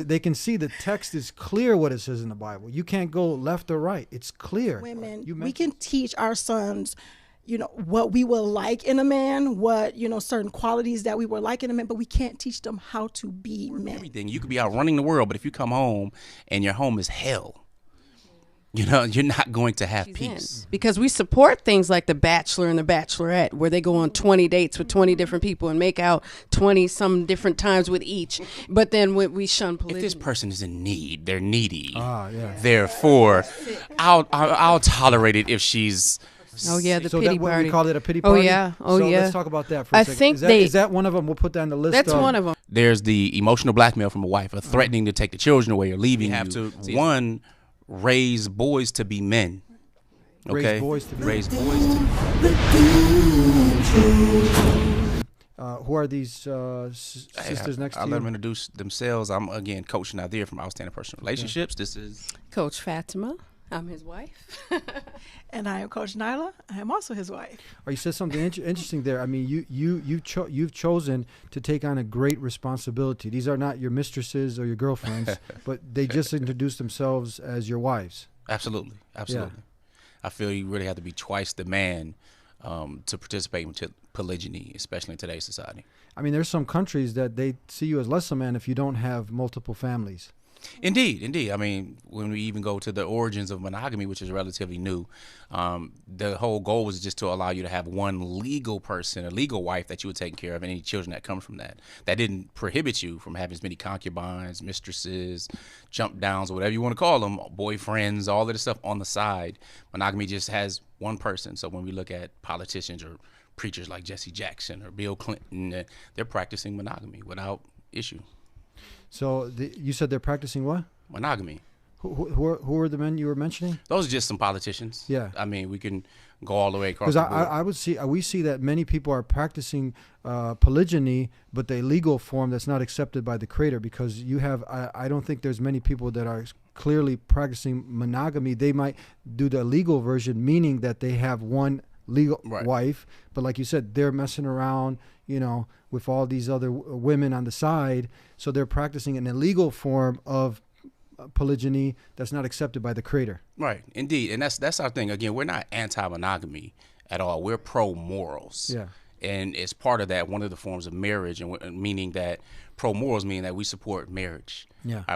They can see the text is clear what it says in the Bible. You can't go left or right. It's clear. Women, we can teach our sons, what we will like in a man, what, certain qualities that we will like in a man, but we can't teach them how to be men. Everything. You could be out running the world, but if you come home and your home is hell, you're not going to have peace. Because we support things like The Bachelor and The Bachelorette, where they go on 20 dates with 20 different people and make out 20 some different times with each. But then we shun polygamy. If this person is in need, they're needy. Yeah. Therefore, I'll tolerate it if she's. Oh yeah, the so pity that, what party. We call it a pity party. Oh yeah, so let's talk about that for a second. Think is that one of them? We'll put that on the list. That's one of them. There's the emotional blackmail from a wife, or threatening to take the children away or leaving. You have to raise boys to be men. Okay, raise boys to be men. Who are these sisters next to you? I'll let them introduce themselves. I'm again Coach Nazir from Outstanding Personal Relationships. This is Coach Fatimah. I'm his wife. And I am Coach Nyla. I am also his wife. You said something interesting there. I mean, you've chosen to take on a great responsibility. These are not your mistresses or your girlfriends, but they just introduced themselves as your wives. Absolutely. Yeah. I feel you really have to be twice the man to participate in polygyny, especially in today's society. I mean, there's some countries that they see you as less a man if you don't have multiple families. Indeed. I mean, when we even go to the origins of monogamy, which is relatively new, the whole goal was just to allow you to have one legal person, a legal wife that you would take care of, and any children that come from that. That didn't prohibit you from having as many concubines, mistresses, jump downs, or whatever you want to call them, boyfriends, all of this stuff on the side. Monogamy just has one person. So when we look at politicians or preachers like Jesse Jackson or Bill Clinton, they're practicing monogamy without issue. So you said they're practicing what? Monogamy. Who are the men you were mentioning? Those are just some politicians. Yeah. I mean, we can go all the way across the board. Because we see that many people are practicing polygyny, but the legal form that's not accepted by the Creator. Because you have, I don't think there's many people that are clearly practicing monogamy. They might do the legal version, meaning that they have one legal wife, but like you said, they're messing around, with all these other women on the side. So they're practicing an illegal form of polygyny that's not accepted by the Creator. Right, indeed, and that's our thing. Again, we're not anti-monogamy at all. We're pro-morals. Yeah. And as part of that, one of the forms of marriage, and meaning that pro-morals mean that we support marriage,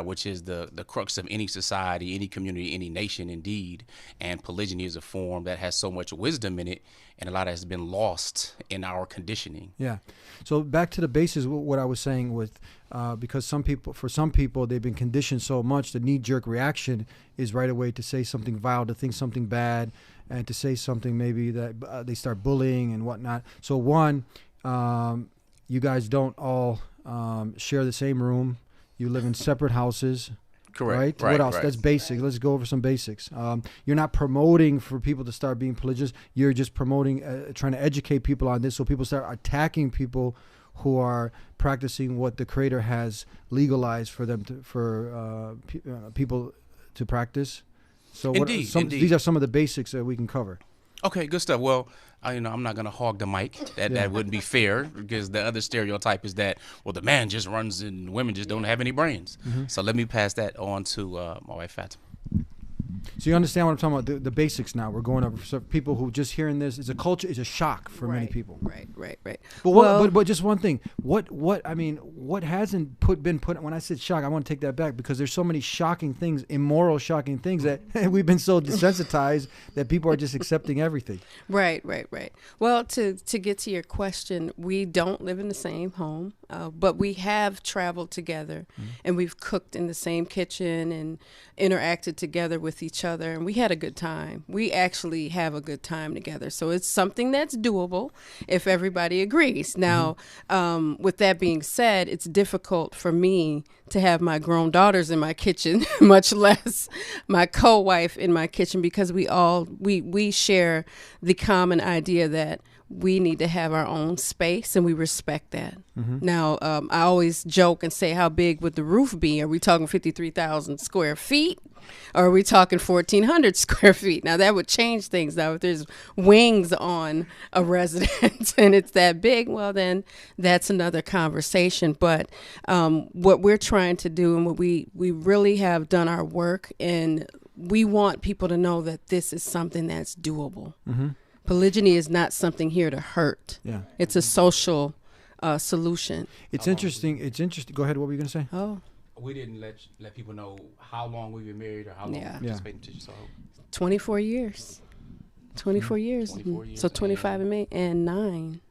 which is the crux of any society, any community, any nation, indeed. And polygyny is a form that has so much wisdom in it, and a lot has been lost in our conditioning. Yeah. So back to the basis, what I was saying with, because for some people, they've been conditioned so much, the knee-jerk reaction is right away to say something vile, to think something bad, and to say something maybe that they start bullying and whatnot. So one, you guys don't all share the same room. You live in separate houses. Correct. Right? What else? That's basic. Let's go over some basics. You're not promoting for people to start being polygamous. You're just promoting, trying to educate people on this, so people start attacking people who are practicing what the Creator has legalized for them people to practice. So indeed. These are some of the basics that we can cover. Okay, good stuff. Well, I'm not going to hog the mic. That wouldn't be fair, because the other stereotype is that, well, the man just runs and women just don't have any brains. Mm-hmm. So let me pass that on to my wife, Fatimah. So you understand what I'm talking about, the basics now. We're going over. So people who just hearing this, it's a culture, it's a shock for many people. Right. But just one thing. What hasn't been put, when I said shock, I want to take that back, because there's so many shocking things, immoral shocking things, that we've been so desensitized that people are just accepting everything. Right. Well, to get to your question, we don't live in the same home, but we have traveled together, and we've cooked in the same kitchen and interacted together with each other, and we had a good time. We actually have a good time together. So it's something that's doable if everybody agrees. Now, with that being said, it's difficult for me to have my grown daughters in my kitchen, much less my co-wife in my kitchen, because we share the common idea that we need to have our own space, and we respect that. Now, I always joke and say, how big would the roof be? Are we talking 53,000 square feet? Or are we talking 1,400 square feet? Now, that would change things. Now, if there's wings on a residence and it's that big, well, then that's another conversation. But what we're trying to do, and what we really have done our work, and we want people to know that this is something that's doable. Polygyny is not something here to hurt. Yeah. It's a social solution. It's interesting. It's interesting. Go ahead. What were you going to say? Oh, We didn't let people know how long we've been married or how long Yeah. we participated in so 24 years. 24 years. 24 years So 25 and May and 9.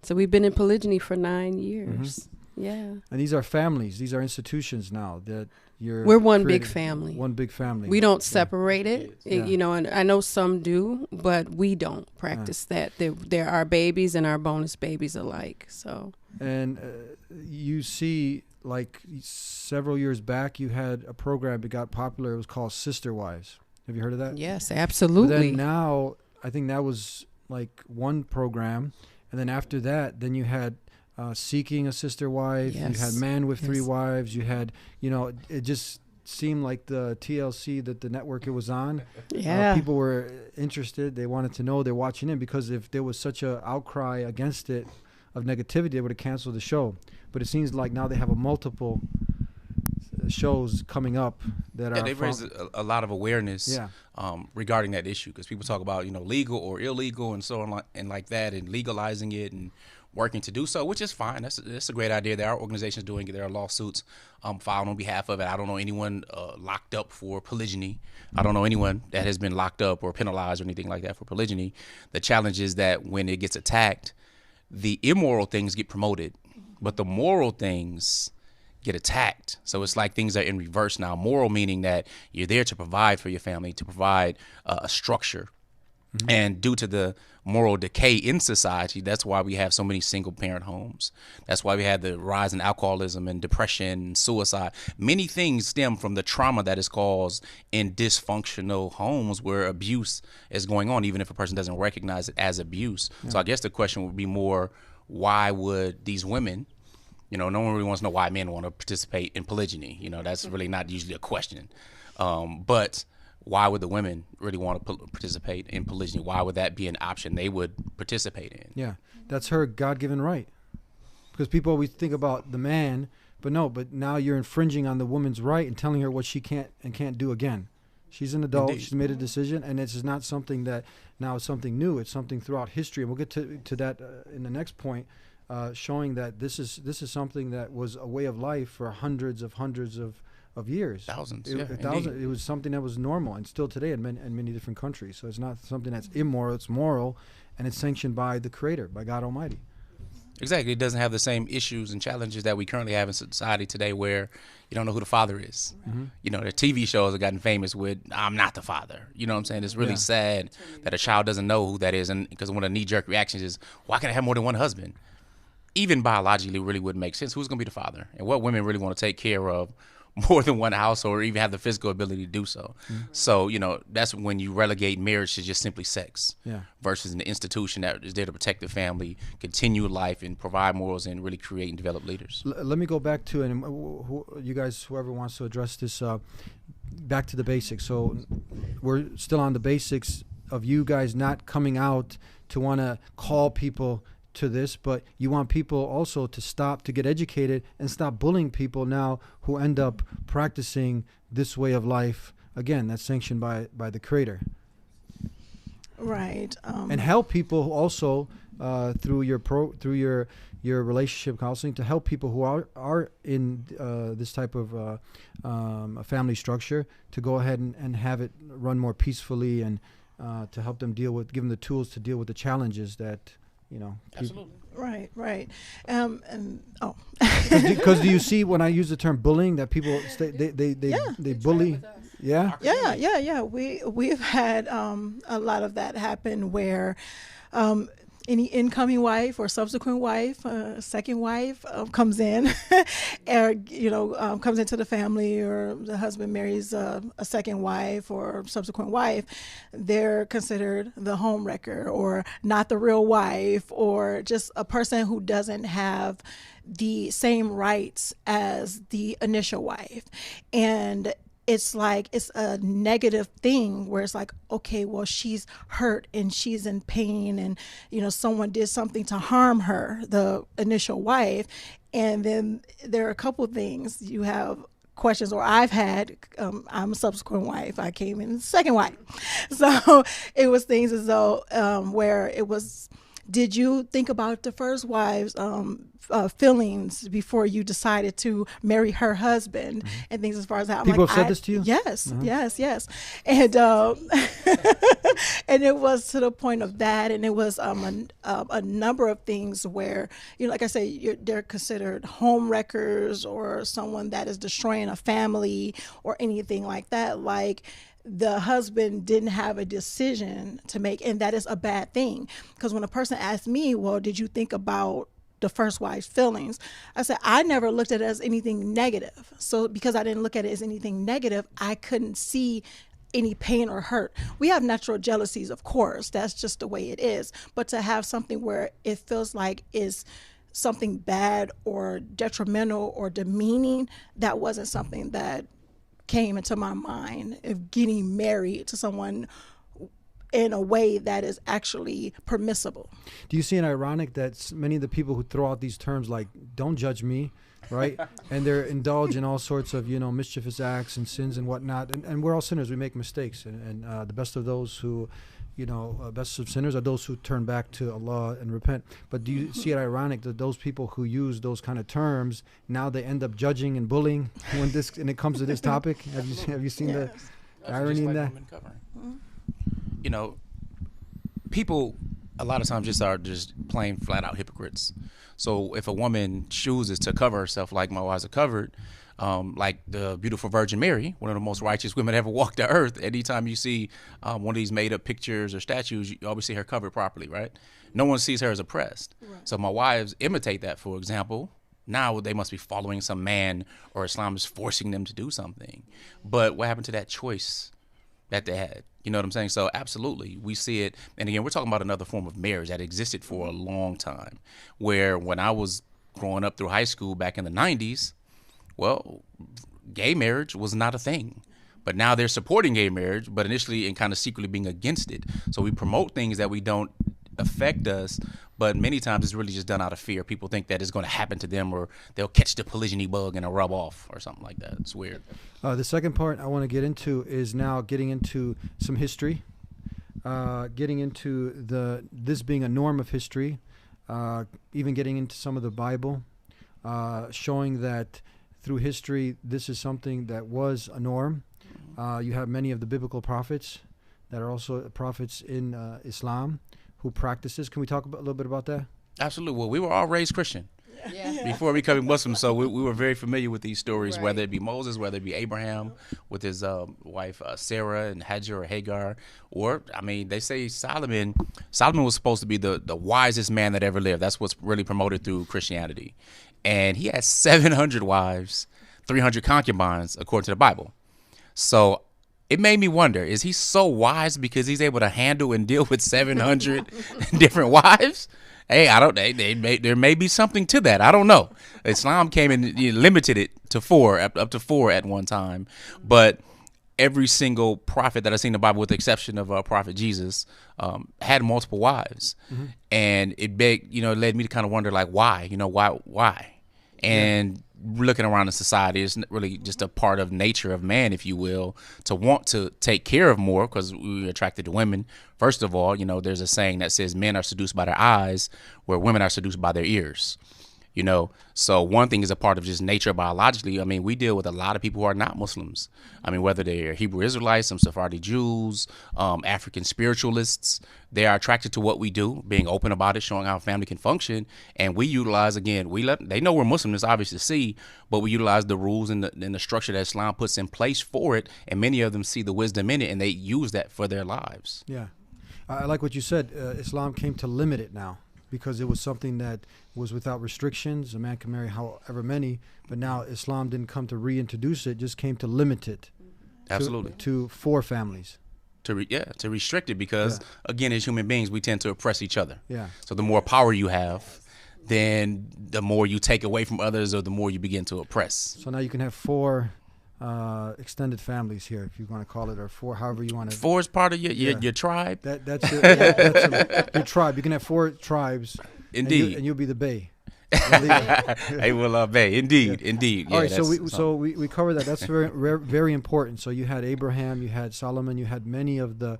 So we've been in polygyny for 9 years. Yeah. And these are families. These are institutions now that We're one big created. family. One big family. We don't separate it, Yeah. you know, and I know some do, but we don't practice that. They're our babies and our bonus babies alike. So. And you see, like several years back, you had a program that got popular. It was called Sister Wives. Have you heard of that? Yes, But absolutely. then now, I think that was like one program. And then after that, then you had Seeking a Sister Wife. You had Yes. Man with Three Yes. Wives. You had, you know, it just seemed like the TLC that the network it was on. Yeah. People were interested. They wanted to know. They're watching in because if there was such a outcry against it of negativity, they would have canceled the show. But it seems like now they have a multiple shows coming up that are. they've raised a lot of awareness Yeah. regarding that issue because people talk about legal or illegal and so on and like that and legalizing it and working to do so, which is fine. That's a great idea. There are organizations doing it. There are lawsuits filed on behalf of it. I don't know anyone locked up for polygyny. I don't know anyone that has been locked up or penalized or anything like that for polygyny. The challenge is that when it gets attacked, the immoral things get promoted, but the moral things get attacked. So it's like things are in reverse now. Moral meaning that you're there to provide for your family, to provide a structure. And due to the moral decay in society, that's why we have so many single parent homes. That's why we have the rise in alcoholism and depression and suicide. Many things stem from the trauma that is caused in dysfunctional homes where abuse is going on, even if a person doesn't recognize it as abuse. So I guess the question would be more, why would these women, no one really wants to know why men want to participate in polygyny. That's really not usually a question. But why would the women really want to participate in polygyny? Why would that be an option they would participate in? Yeah, that's her God-given right. Because people always think about the man, but now you're infringing on the woman's right and telling her what she can't and can't do again. She's an adult. Indeed. She's made a decision, and it's not something that now is something new. It's something throughout history, and we'll get to that in the next point, showing that this is something that was a way of life for hundreds of years. Thousands. It was something that was normal and still today in many different countries. So it's not something that's immoral, it's moral, and it's sanctioned by the Creator, by God Almighty. Exactly. It doesn't have the same issues and challenges that we currently have in society today where you don't know who the father is. The TV shows have gotten famous with, I'm not the father. You know what I'm saying? It's really sad that a child doesn't know who that is. And because one of the knee-jerk reactions is, why can I have more than one husband? Even biologically really wouldn't make sense. Who's going to be the father? And what women really want to take care of more than one household or even have the physical ability to do so. So, that's when you relegate marriage to just simply sex versus an institution that is there to protect the family, continue life, and provide morals and really create and develop leaders. Let me go back to, and you guys, whoever wants to address this, back to the basics. So we're still on the basics of you guys not coming out to want to call people to this, but you want people also to get educated and stop bullying people now who end up practicing this way of life. Again, that's sanctioned by the Creator. Right. And help people also through your relationship counseling to help people who are in this type of a family structure to go ahead and have it run more peacefully and to help them give them the tools to deal with the challenges that Absolutely. Right. Because do you see when I use the term bullying that people they bully? Yeah. We've had a lot of that happen where any incoming wife or subsequent wife, second wife comes in, or, comes into the family, or the husband marries a second wife or subsequent wife, they're considered the home wrecker or not the real wife, or just a person who doesn't have the same rights as the initial wife. And it's like, it's a negative thing where it's like, okay, well, she's hurt and she's in pain, and, someone did something to harm her, the initial wife. And then there are a couple of things you have questions, or I've had, I'm a subsequent wife. I came in second wife. So it was things as though, where it was, did you think about the first wife's feelings before you decided to marry her husband, and things as far as that? People have said this to you? Yes, yes. And and it was to the point of that, and it was a number of things where, like I say, they're considered home wreckers, or someone that is destroying a family, or anything like that. Like, the husband didn't have a decision to make, and that is a bad thing. Because when a person asked me, well, did you think about the first wife's feelings? I said, I never looked at it as anything negative. So because I didn't look at it as anything negative, I couldn't see any pain or hurt. We have natural jealousies, of course. That's just the way it is. But to have something where it feels like is something bad or detrimental or demeaning, that wasn't something that came into my mind of getting married to someone in a way that is actually permissible. Do you see an ironic that many of the people who throw out these terms like, don't judge me, right? And they're indulge in all sorts of, mischievous acts and sins and whatnot. And we're all sinners. We make mistakes. And the best of those who, best of sinners are those who turn back to Allah and repent. But do you see it ironic that those people who use those kind of terms, now they end up judging and bullying when it comes to this topic? Have you seen the irony in that? People a lot of times are just plain flat out hypocrites. So if a woman chooses to cover herself like my wives are covered, like the beautiful Virgin Mary, one of the most righteous women ever walked the earth, anytime you see one of these made up pictures or statues, you always see her covered properly, right? No one sees her as oppressed. Right. So my wives imitate that, for example. Now they must be following some man, or Islam is forcing them to do something. But what happened to that choice that they had? You know what I'm saying? So absolutely, we see it. And again, we're talking about another form of marriage that existed for a long time, where when I was growing up through high school back in the 90s, well, gay marriage was not a thing. But now they're supporting gay marriage, but initially and kind of secretly being against it. So we promote things that we don't affect us, but many times it's really just done out of fear. People think that it's going to happen to them, or they'll catch the polygyny bug and it'll rub off or something like that. It's weird. The second part I want to get into is now getting into some history, getting into this being a norm of history, even getting into some of the Bible, showing that through history this is something that was a norm. You have many of the biblical prophets that are also prophets in Islam who practices. Can we talk a little bit about that? Absolutely. Well, we were all raised Christian before becoming Muslim, so we were very familiar with these stories, right. Whether it be Moses, whether it be Abraham with his wife Sarah and Hajar or Hagar, or, I mean, they say Solomon was supposed to be the wisest man that ever lived. That's what's really promoted through Christianity. And he had 700 wives, 300 concubines, according to the Bible. So it made me wonder, is he so wise because he's able to handle and deal with 700 different wives? Hey, there may be something to that. I don't know. Islam came and limited it to up to four at one time. But every single prophet that I've seen in the Bible, with the exception of Prophet Jesus, had multiple wives. Mm-hmm. And it led me to kind of wonder, like, why? Why? And looking around in society, it's really just a part of nature of man, if you will, to want to take care of more, because we're attracted to women. First of all, there's a saying that says men are seduced by their eyes, where women are seduced by their ears. So one thing is a part of just nature biologically. I mean, we deal with a lot of people who are not Muslims. I mean, whether they're Hebrew Israelites, some Sephardi Jews, African spiritualists, they are attracted to what we do, being open about it, showing how a family can function. And we utilize, again, they know we're Muslim, it's obvious to see, but we utilize the rules and the structure that Islam puts in place for it. And many of them see the wisdom in it, and they use that for their lives. Yeah. I like what you said. Islam came to limit it now because it was something that was without restrictions. A man can marry however many, but now Islam didn't come to reintroduce it, just came to limit it. Absolutely. To 4 families. To restrict it because, again, as human beings, we tend to oppress each other. Yeah. So the more power you have, then the more you take away from others or the more you begin to oppress. So now you can have 4 extended families here, if you want to call it, or 4, however you want to. 4 is part of your tribe. That's your tribe. You can have 4 tribes. Indeed. And you'll be the Bey. Hey, well, Bey. Indeed. All right, so we covered that. That's very important. So you had Abraham, you had Solomon, you had many of the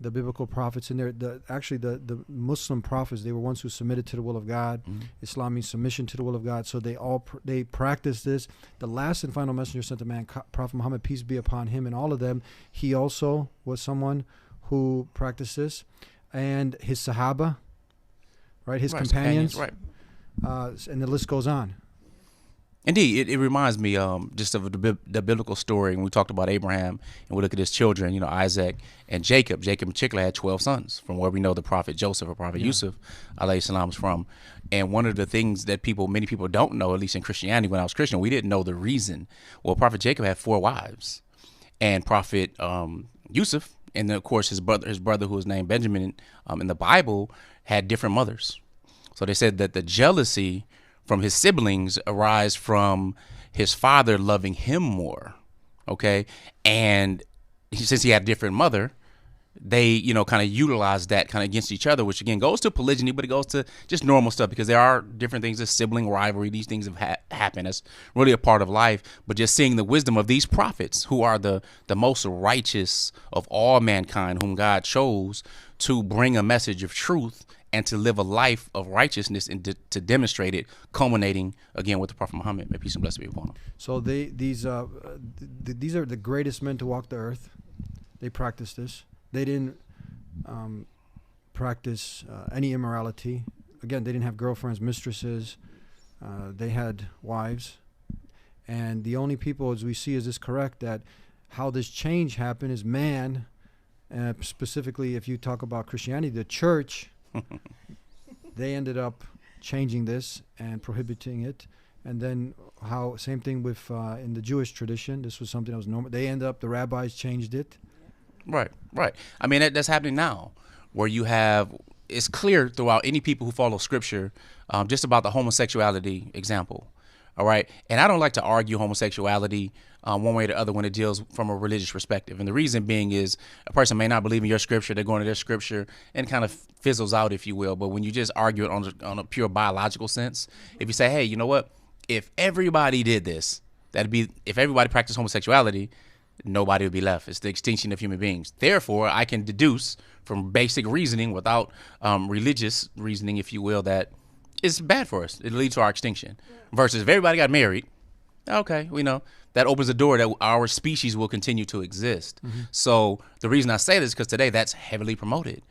biblical prophets in there. The Muslim prophets, they were ones who submitted to the will of God. Islam means submission to the will of God. So they practiced this. The last and final messenger sent to man, Prophet Muhammad, peace be upon him, and all of them. He also was someone who practiced this, and his Sahaba, right? His companions, right? And the list goes on. Indeed, it reminds me just of the biblical story. When we talked about Abraham and we look at his children, Isaac and Jacob. Jacob in particular had 12 sons, from where we know the prophet Joseph or prophet Yusuf, alayhi salam, is from. And one of the things that many people don't know, at least in Christianity, when I was Christian, we didn't know the reason. Well, prophet Jacob had 4 wives, and prophet Yusuf, and then of course his brother who was named Benjamin in the Bible, had different mothers. So they said that the jealousy from his siblings arise from his father loving him more, okay? And since he had a different mother, they, kind of utilized that kind of against each other, which again goes to polygyny, but it goes to just normal stuff because there are different things, as sibling rivalry. These things have happened. That's really a part of life. But just seeing the wisdom of these prophets, who are the most righteous of all mankind, whom God chose to bring a message of truth and to live a life of righteousness and to demonstrate it, culminating again with the Prophet Muhammad. May peace and blessings be upon him. So these are the greatest men to walk the earth. They practiced this. They didn't practice any immorality. Again, they didn't have girlfriends, mistresses. They had wives. And the only people, as we see, is this correct, that how this change happened is man, specifically if you talk about Christianity, the church, they ended up changing this and prohibiting it. And then same thing with in the Jewish tradition, this was something that was normal. The rabbis changed it. Right. I mean, that's happening now, where it's clear throughout any people who follow scripture, just about the homosexuality example. All right. And I don't like to argue homosexuality one way or the other when it deals from a religious perspective. And the reason being is a person may not believe in your scripture. They're going to their scripture and kind of fizzles out, if you will. But when you just argue it on a pure biological sense, if you say, hey, you know what? If everybody did this, if everybody practiced homosexuality, nobody would be left. It's the extinction of human beings. Therefore, I can deduce from basic reasoning, without religious reasoning, if you will, that it's bad for us. It leads to our extinction. Versus if everybody got married, okay, we know that opens the door that our species will continue to exist. Mm-hmm. So the reason I say this is because today that's heavily promoted.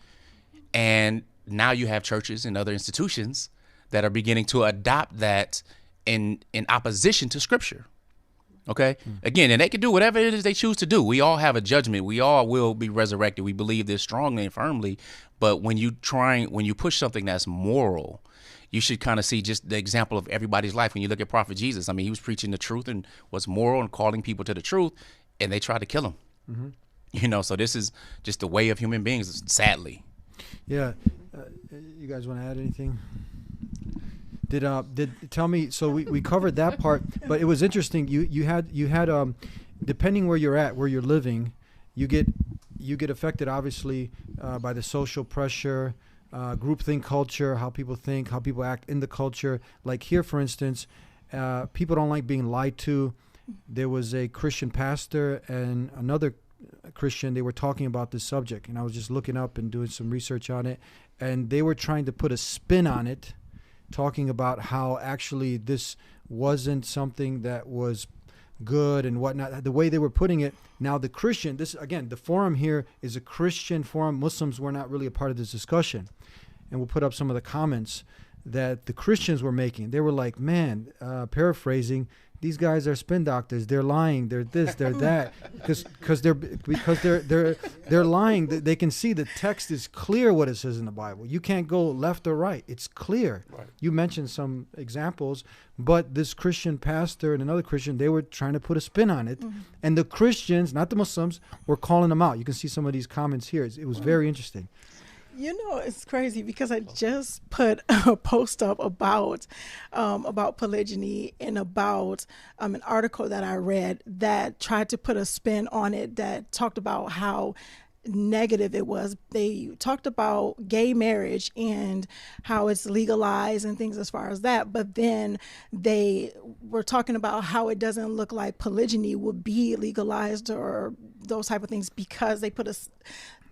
And now you have churches and other institutions that are beginning to adopt that in opposition to scripture. Okay. Again, and they can do whatever it is they choose to do. We all have a judgment. We all will be resurrected. We believe this strongly and firmly. But when you push something that's moral, you should kind of see just the example of everybody's life. When you look at Prophet Jesus, I mean, he was preaching the truth and what's moral and calling people to the truth, and they tried to kill him. Mm-hmm. So this is just the way of human beings, sadly. Yeah. You guys want to add anything? Tell me, so we covered that part, but it was interesting. You had depending where you're at, where you're living, you get affected obviously by the social pressure, groupthink culture, how people think, how people act in the culture. Like here, for instance, people don't like being lied to. There was a Christian pastor and another Christian, they were talking about this subject, and I was just looking up and doing some research on it, and they were trying to put a spin on it, talking about how actually this wasn't something that was good and whatnot, the way they were putting it. Now the Christian, this again, the forum here is a Christian forum. Muslims were not really a part of this discussion. And we'll put up some of the comments that the Christians were making. They were like, man, paraphrasing, these guys are spin doctors. They're lying. They're this. They're that. Because they're lying. They can see the text is clear what it says in the Bible. You can't go left or right. It's clear. Right. You mentioned some examples, but this Christian pastor and another Christian, they were trying to put a spin on it, and the Christians, not the Muslims, were calling them out. You can see some of these comments here. It was very interesting. You know, it's crazy because I just put a post up about polygyny and about an article that I read that tried to put a spin on it, that talked about how negative it was. They talked about gay marriage and how it's legalized and things as far as that, but then they were talking about how it doesn't look like polygyny would be legalized or those type of things because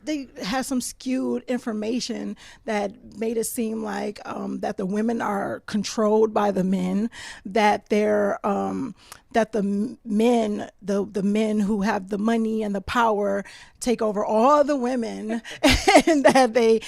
they had some skewed information that made it seem like that the women are controlled by the men, that they're that the men who have the money and the power take over all the women and that they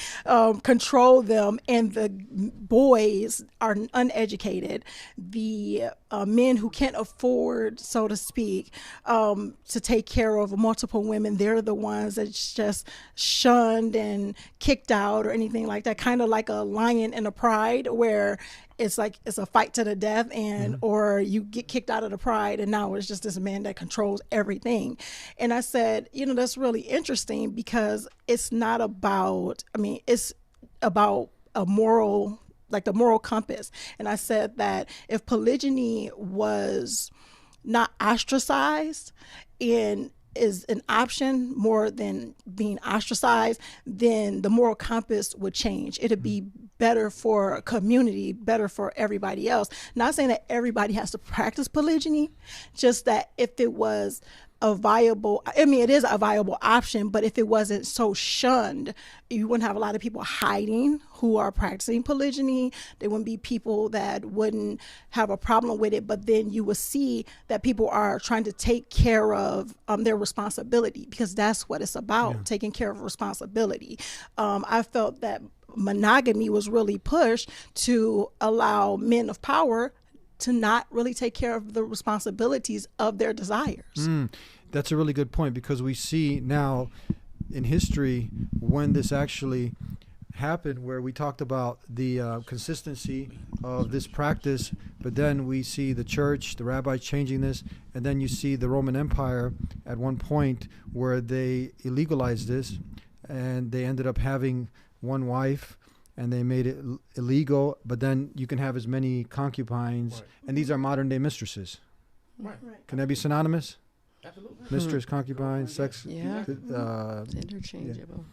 control them, and the boys are uneducated. The men who can't afford, so to speak, to take care of multiple women, they're the ones that's just shunned and kicked out or anything like that, kind of like a lion in a pride where it's like it's a fight to the death, and or you get kicked out of the pride and now it's just this man that controls everything. And I said, you know, that's really interesting because it's not about, I mean, it's about a moral, like the moral compass. And I said that if polygyny was not ostracized and is an option more than being ostracized, then the moral compass would change. It'd be better for a community, better for everybody else. Not saying that everybody has to practice polygyny, just that if it was a viable, I mean, it is a viable option, but if it wasn't so shunned, you wouldn't have a lot of people hiding who are practicing polygyny. There wouldn't be people that wouldn't have a problem with it, but then you would see that people are trying to take care of their responsibility, because that's what it's about, taking care of responsibility. I felt that monogamy was really pushed to allow men of power to not really take care of the responsibilities of their desires. That's a really good point, because we see now in history when this actually happened, where we talked about the consistency of this practice, but then we see the church, the rabbis changing this, and then you see the Roman Empire at one point where they illegalized this, and they ended up having one wife, and they made it illegal, but then you can have as many concubines, and these are modern day mistresses. Can that be synonymous? Absolutely. Mistress, concubine, sex. Yeah. It's interchangeable.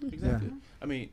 Exactly. Yeah. I mean,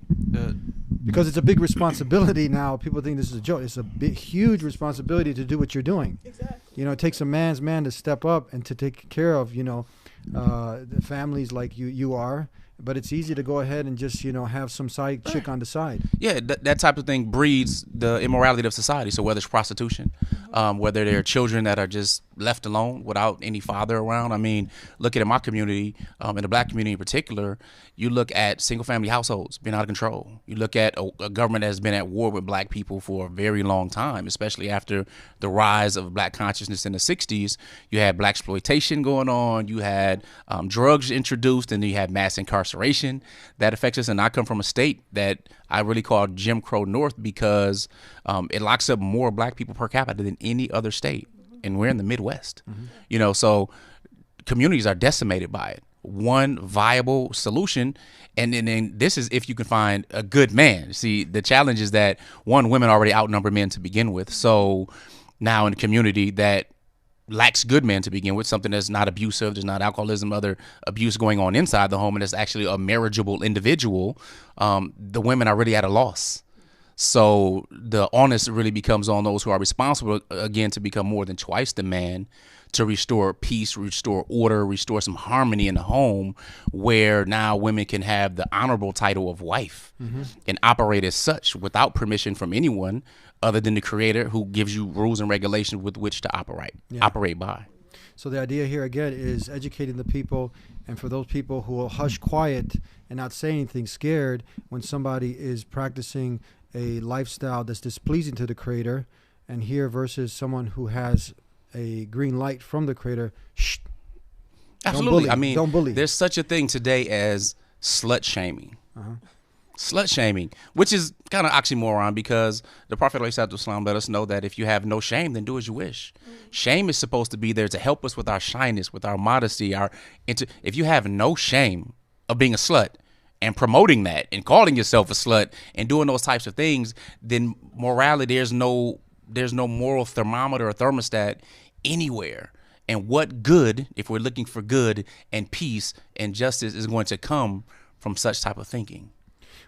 because it's a big responsibility now. People think this is a joke. It's a big, huge responsibility to do what you're doing. Exactly. You know, it takes a man's man to step up and to take care of, you know, the families like you are. But it's easy to go ahead and just, you know, have some side chick on the side. Yeah, that type of thing breeds the immorality of society. So whether it's prostitution, whether there are children that are just left alone without any father around. I mean, look at in my community, in the black community in particular, you look at single family households being out of control. You look at a government that has been at war with black people for a very long time, especially after the rise of black consciousness in the 60s. You had black exploitation going on. You had drugs introduced, and then you had mass incarceration that affects us. And I come from a state that I really call Jim Crow North, because it locks up more black people per capita than any other state. And we're in the Midwest, you know, so communities are decimated by it. One viable solution, and then this is if you can find a good man. See, the challenge is that, one, women already outnumber men to begin with. So now in a community that lacks good men to begin with, something that's not abusive, there's not alcoholism, other abuse going on inside the home, and it's actually a marriageable individual, the women are really at a loss. So the onus really becomes on those who are responsible, again, to become more than twice the man, to restore peace, restore order, restore some harmony in the home, where now women can have the honorable title of wife and operate as such without permission from anyone other than the creator, who gives you rules and regulations with which to operate by. So the idea here again is educating the people, and for those people who will hush quiet and not say anything, scared when somebody is practicing a lifestyle that's displeasing to the creator, and here versus someone who has a green light from the Creator, shh, Absolutely. don't bully, don't bully. There's such a thing today as slut shaming. Slut shaming, which is kind of oxymoron, because the Prophet ﷺ let us know that if you have no shame, then do as you wish. Shame is supposed to be there to help us with our shyness, with our modesty. If you have no shame of being a slut and promoting that and calling yourself a slut and doing those types of things, then morality, there's no moral thermometer or thermostat anywhere. And what good, if we're looking for good and peace and justice, is going to come from such type of thinking?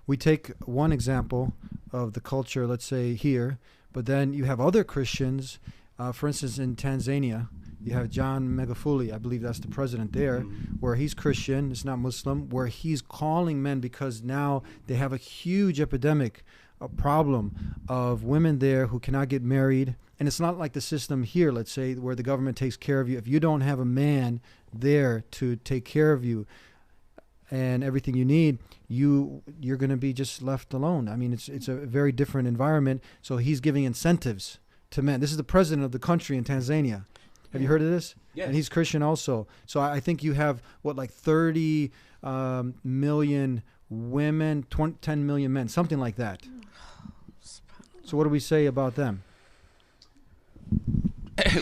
We take one example of the culture, let's say here, but then you have other Christians, for instance, in Tanzania, you have John Magufuli, I believe that's the president there, where he's Christian, it's not Muslim, where he's calling men, because now they have a huge epidemic, a problem of women there who cannot get married. And it's not like the system here, let's say, where the government takes care of you. If you don't have a man there to take care of you and everything you need, you're going to be just left alone. I mean, it's a very different environment. So he's giving incentives to men. This is the president of the country in Tanzania. Have you heard of this? Yes. And he's Christian also. So I think you have, like 30 million women, 10 million men, something like that. So what do we say about them?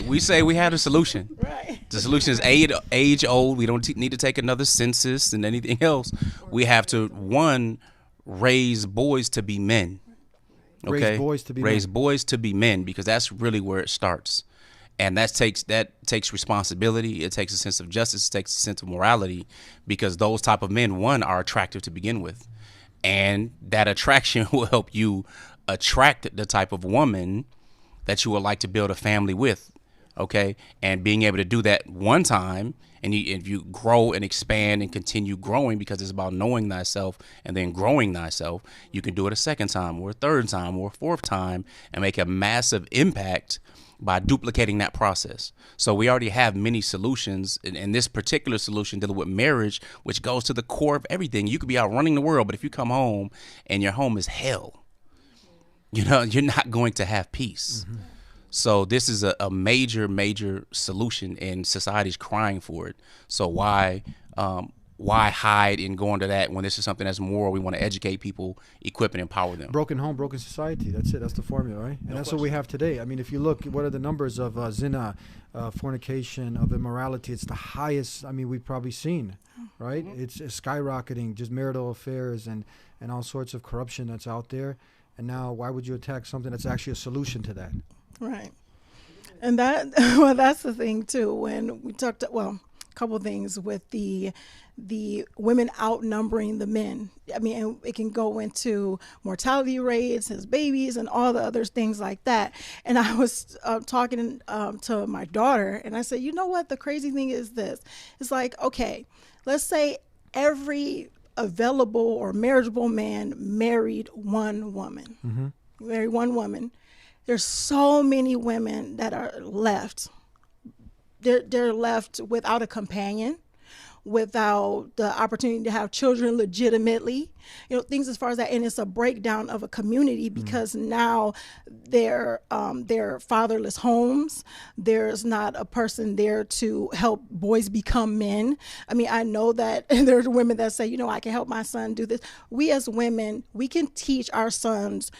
We say we have a solution. Right. The solution is age old. We don't need to take another census and anything else. We have to, one, raise boys to be men. Okay? Raise boys to be men, because that's really where it starts. And that takes responsibility. It takes a sense of justice. It takes a sense of morality, because those type of men, one, are attractive to begin with. And that attraction will help you attract the type of woman that you would like to build a family with, okay? And being able to do that one time, and if you grow and expand and continue growing, because it's about knowing thyself and then growing thyself, you can do it a second time or a third time or a fourth time and make a massive impact by duplicating that process. So we already have many solutions, and this particular solution dealing with marriage, which goes to the core of everything. You could be out running the world, but if you come home and your home is hell, you're not going to have peace. So this is a major, major solution, and society's crying for it. So why hide and go into that when this is something that's moral? We want to educate people, equip and empower them. Broken home, broken society. That's it. That's the formula, right? And that's what we have today. I mean, if you look, what are the numbers of zina, fornication, of immorality? It's the highest, we've probably seen, right? It's skyrocketing, just marital affairs and all sorts of corruption that's out there. And now, why would you attack something that's actually a solution to that? Right. And that's the thing too. When we talked, a couple of things with the women outnumbering the men. And it can go into mortality rates, his babies, and all the other things like that. And I was talking to my daughter, and I said, you know what? The crazy thing is this. It's like, okay, let's say every available or marriageable man married one woman. Married one woman. There's so many women that are left. They're left without a companion, without the opportunity to have children legitimately, things as far as that. And it's a breakdown of a community, because now they're fatherless homes. There's not a person there to help boys become men. I know that there's women that say, I can help my son do this. We as women, we can teach our sons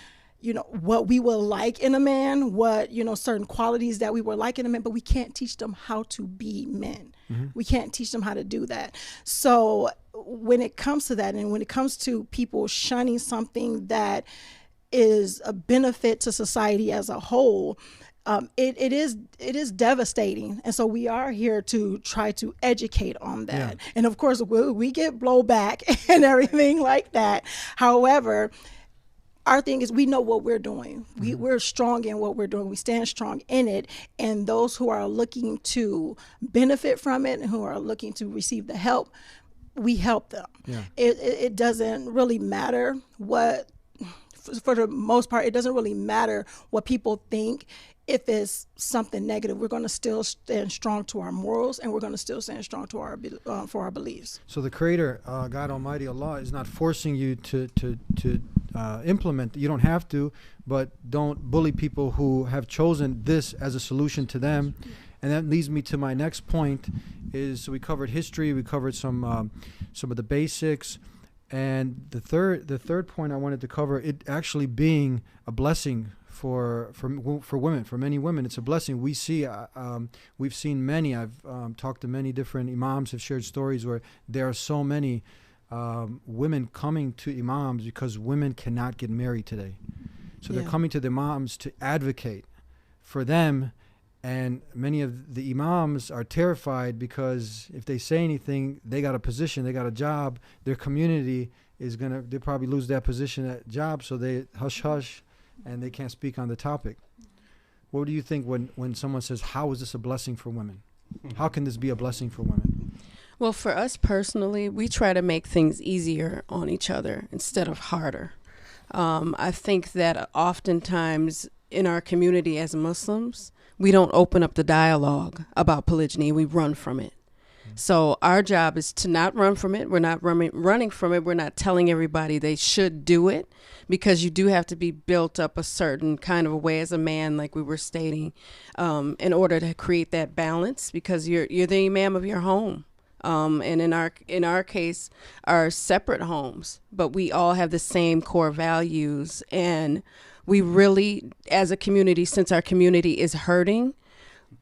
what we will like in a man, what, certain qualities that we will like in a man, but we can't teach them how to be men. We can't teach them how to do that. So when it comes to that, and when it comes to people shunning something that is a benefit to society as a whole, it is devastating. And so we are here to try to educate on that. Yeah. And of course, we get blowback and everything like that. However, our thing is, we know what we're doing. We're strong in what we're doing. We stand strong in it. And those who are looking to benefit from it and who are looking to receive the help, we help them. Yeah. It doesn't really matter for the most part, it doesn't really matter what people think. If it's something negative, we're going to still stand strong to our morals, and we're going to still stand strong to for our beliefs. So the Creator, God Almighty Allah, is not forcing you to implement. You don't have to, but don't bully people who have chosen this as a solution to them, And that leads me to my next point is, so we covered history, we covered some of the basics. And the third point I wanted to cover, it actually being a blessing for women, for many women, it's a blessing. We've seen many. I've talked to many different imams, have shared stories where there are so many women coming to imams because women cannot get married today. So they're coming to the imams to advocate for them. And many of the imams are terrified because if they say anything, they got a position, they got a job, their community they probably lose that position, that job, so they hush, and they can't speak on the topic. What do you think when someone says, how is this a blessing for women? How can this be a blessing for women? Well, for us personally, we try to make things easier on each other instead of harder. I think that oftentimes in our community as Muslims, we don't open up the dialogue about polygyny. We run from it. So our job is to not run from it. We're not running from it. We're not telling everybody they should do it, because you do have to be built up a certain kind of a way as a man, like we were stating, in order to create that balance, because you're the imam of your home. And in our case, are separate homes, but we all have the same core values. And we really, as a community, since our community is hurting,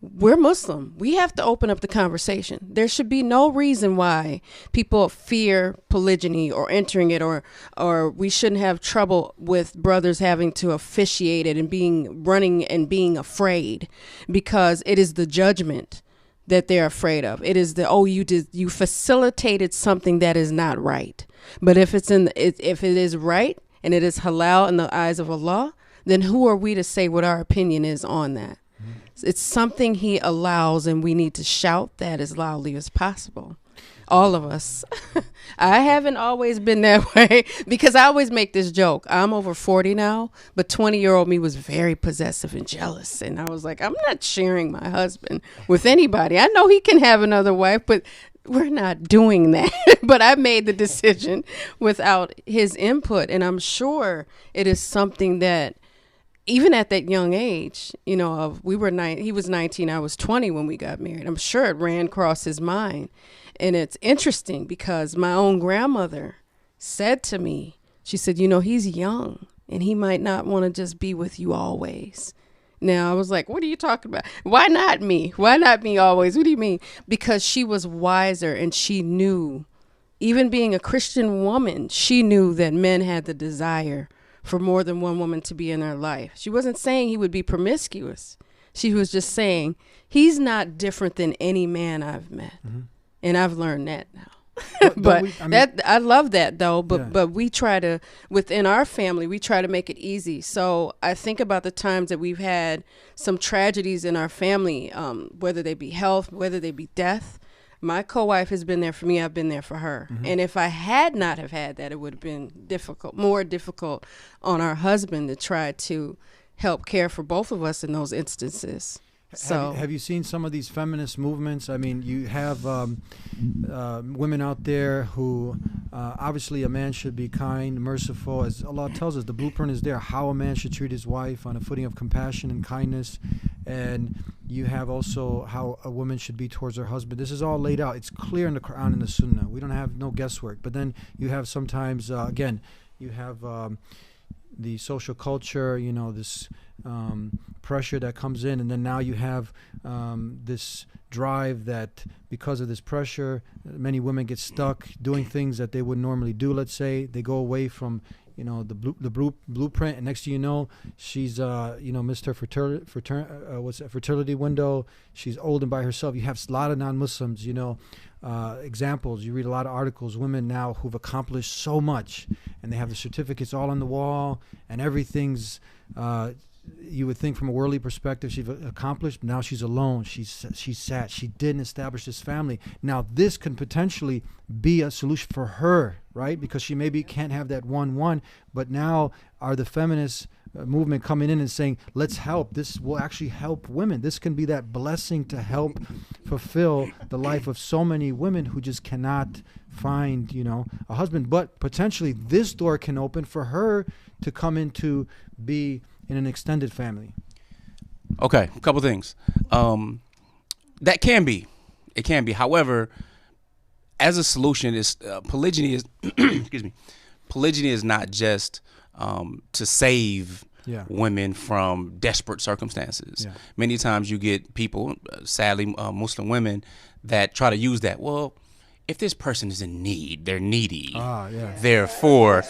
we're Muslim. We have to open up the conversation. There should be no reason why people fear polygyny or entering it, or we shouldn't have trouble with brothers having to officiate it and running and being afraid, because it is the judgment that they're afraid of. It is you facilitated something that is not right. But if if it is right and it is halal in the eyes of Allah, then who are we to say what our opinion is on that? It's something He allows, and we need to shout that as loudly as possible. All of us. I haven't always been that way, because I always make this joke. I'm over 40 now, but 20-year-old me was very possessive and jealous. And I was like, I'm not sharing my husband with anybody. I know he can have another wife, but we're not doing that. But I made the decision without his input. And I'm sure it is something that, even at that young age, he was 19, I was 20 when we got married. I'm sure it ran across his mind. And it's interesting because my own grandmother said to me, she said, he's young and he might not want to just be with you always. Now I was like, what are you talking about? Why not me? Why not me always? What do you mean? Because she was wiser, and she knew, even being a Christian woman, she knew that men had the desire for more than one woman to be in their life. She wasn't saying he would be promiscuous. She was just saying he's not different than any man I've met. Mm-hmm. And I've learned that now. I love that though. But we try to, within our family, we try to make it easy. So I think about the times that we've had some tragedies in our family, whether they be health, whether they be death. My co-wife has been there for me. I've been there for her. Mm-hmm. And if I had not have had that, it would have been more difficult on our husband to try to help care for both of us in those instances. So have you seen some of these feminist movements? I mean, you have women out there who obviously a man should be kind, merciful. As Allah tells us, the blueprint is there, how a man should treat his wife on a footing of compassion and kindness. And you have also how a woman should be towards her husband. This is all laid out. It's clear in the Quran and the Sunnah. We don't have no guesswork. But then you have sometimes, again, you have the social culture, this pressure that comes in, and then now you have this drive that because of this pressure, many women get stuck doing things that they would normally do. Let's say they go away from the blueprint, and next thing you know, she's missed her fertility window. She's old and by herself. You have a lot of non-Muslims, examples. You read a lot of articles, women now who've accomplished so much, and they have the certificates all on the wall, and everything's you would think from a worldly perspective she's accomplished. Now she's alone. She's sad. She didn't establish this family. Now this can potentially be a solution for her, right? Because she maybe can't have that one. But now are the feminist movement coming in and saying, let's help. This will actually help women. This can be that blessing to help fulfill the life of so many women who just cannot find, a husband. But potentially this door can open for her to come into be in an extended family. Okay, a couple things. That can be. It can be. However, as a solution, is polygyny is excuse me. Polygyny is not just to save women from desperate circumstances. Yeah. Many times you get people, sadly, Muslim women, that try to use that. Well, if this person is in need, they're needy. Therefore,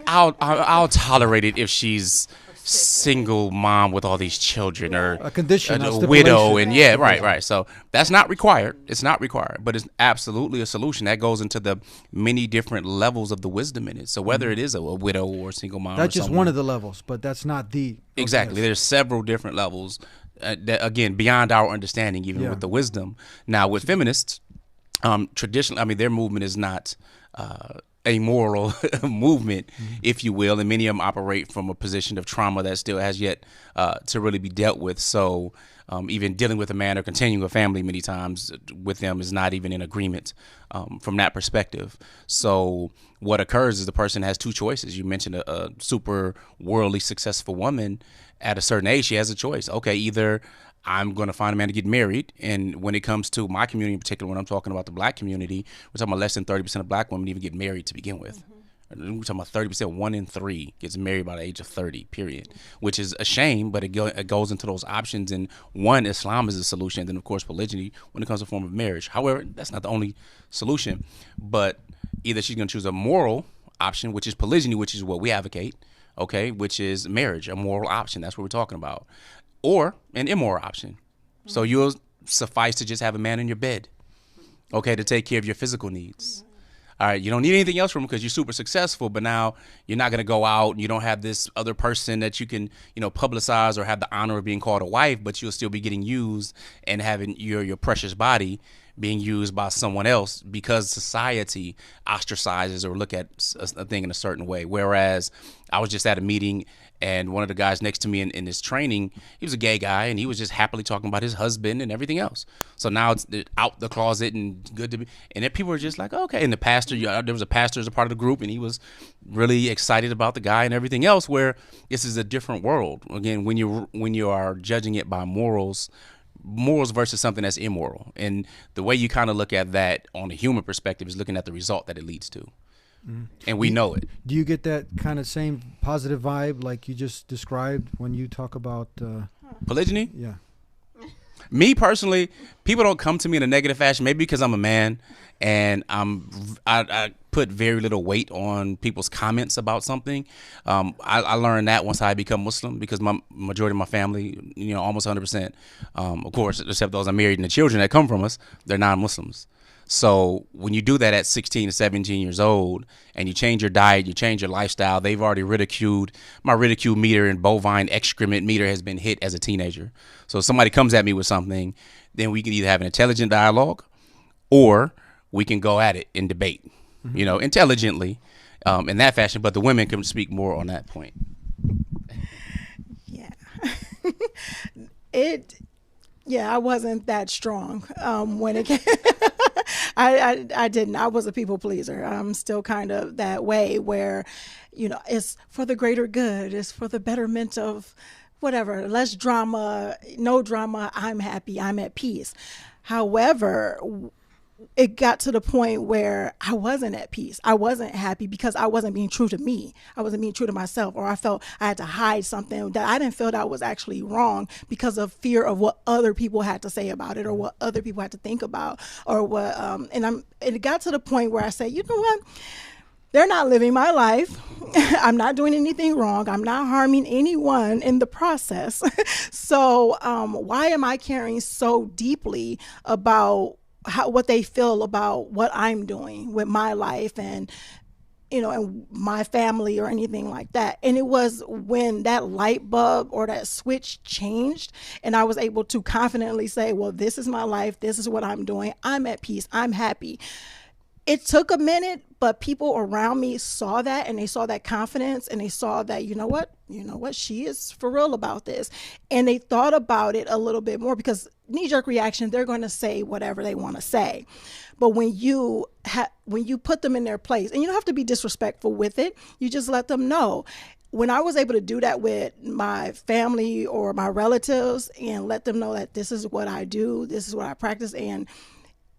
I'll tolerate it if she's single mom with all these children, or a condition, a widow, and right. So that's not required. It's not required, but it's absolutely a solution that goes into the many different levels of the wisdom in it. So whether it is a widow or a single mom, that's just one of the levels, but that's not the exactly. There's several different levels that, again, beyond our understanding, even with the wisdom. Now, with feminists, traditionally, I mean, their movement is not a moral movement, if you will, and many of them operate from a position of trauma that still has yet to really be dealt with. So even dealing with a man or continuing a family many times with them is not even in agreement from that perspective. So what occurs is the person has two choices. You mentioned a super worldly successful woman at a certain age. She has a choice. Okay, either I'm going to find a man to get married. And when it comes to my community in particular, when I'm talking about the black community, we're talking about less than 30% of black women even get married to begin with. We're talking about 30%, 1 in 3 gets married by the age of 30, period, which is a shame, but it goes into those options. And one, Islam is a solution. And then, of course, polygyny when it comes to a form of marriage. However, that's not the only solution. But either she's going to choose a moral option, which is polygyny, which is what we advocate, okay, which is marriage, a moral option. That's what we're talking about. Or an immoral option. So you'll suffice to just have a man in your bed, okay, to take care of your physical needs. All right, you don't need anything else from him because you're super successful, but now you're not going to go out and you don't have this other person that you can, publicize or have the honor of being called a wife, but you'll still be getting used and having your precious body being used by someone else because society ostracizes or look at a thing in a certain way. Whereas I was just at a meeting and one of the guys next to me in this training, he was a gay guy and he was just happily talking about his husband and everything else. So now it's out the closet and good to be. And then people were just like, okay. And the pastor, there was a pastor as a part of the group and he was really excited about the guy and everything else, where this is a different world. Again, when you are judging it by morals versus something that's immoral. And the way you kind of look at that on a human perspective is looking at the result that it leads to. And we know it. Do you get that kind of same positive vibe like you just described when you talk about polygyny? Yeah. Me personally, people don't come to me in a negative fashion, maybe because I'm a man and I put very little weight on people's comments about something. I learned that once I become Muslim, because my majority of my family, almost 100%, of course, except those I'm married and the children that come from us, they're non-Muslims. So when you do that at 16 to 17 years old and you change your diet, you change your lifestyle, they've already ridiculed. My ridicule meter and bovine excrement meter has been hit as a teenager. So if somebody comes at me with something, then we can either have an intelligent dialogue or we can go at it in debate, intelligently in that fashion. But the women can speak more on that point. Yeah. I wasn't that strong when it came. I didn't. I was a people pleaser. I'm still kind of that way where, it's for the greater good. It's for the betterment of whatever. Less drama, no drama. I'm happy. I'm at peace. However, it got to the point where I wasn't at peace. I wasn't happy because I wasn't being true to me. I wasn't being true to myself, or I felt I had to hide something that I didn't feel that was actually wrong because of fear of what other people had to say about it or what other people had to think about or what, it got to the point where I said, you know what? They're not living my life. I'm not doing anything wrong. I'm not harming anyone in the process. So why am I caring so deeply about what they feel about what I'm doing with my life and, and my family or anything like that? And it was when that light bulb or that switch changed and I was able to confidently say, well, this is my life. This is what I'm doing. I'm at peace. I'm happy. it took a minute, but people around me saw that, and they saw that confidence, and they saw that, you know what, she is for real about this. And they thought about it a little bit more, because knee-jerk reaction, they're going to say whatever they want to say. But when you put them in their place, and you don't have to be disrespectful with it, you just let them know. When I was able to do that with my family or my relatives and let them know that this is what I do, this is what I practice, and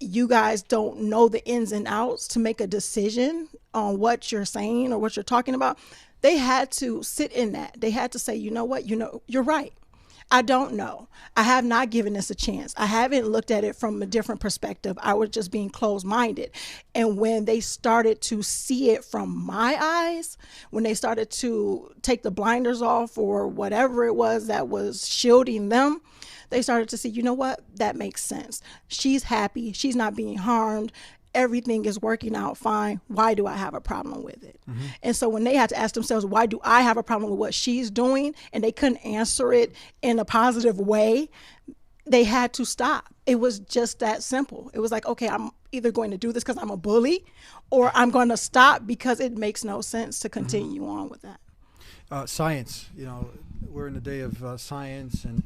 you guys don't know the ins and outs to make a decision on what you're saying or what you're talking about, they had to sit in that. They had to say, you know what, you're right. I don't know. I have not given this a chance. I haven't looked at it from a different perspective. I was just being closed-minded. And when they started to see it from my eyes, when they started to take the blinders off or whatever it was that was shielding them, they started to see, you know what, that makes sense. She's happy. She's not being harmed. Everything is working out fine. Why do I have a problem with it? Mm-hmm. And so when they had to ask themselves, why do I have a problem with what she's doing? And they couldn't answer it in a positive way, they had to stop. It was just that simple. It was like, okay, I'm either going to do this because I'm a bully, or I'm going to stop because it makes no sense to continue on with that. Science, we're in the day of science, and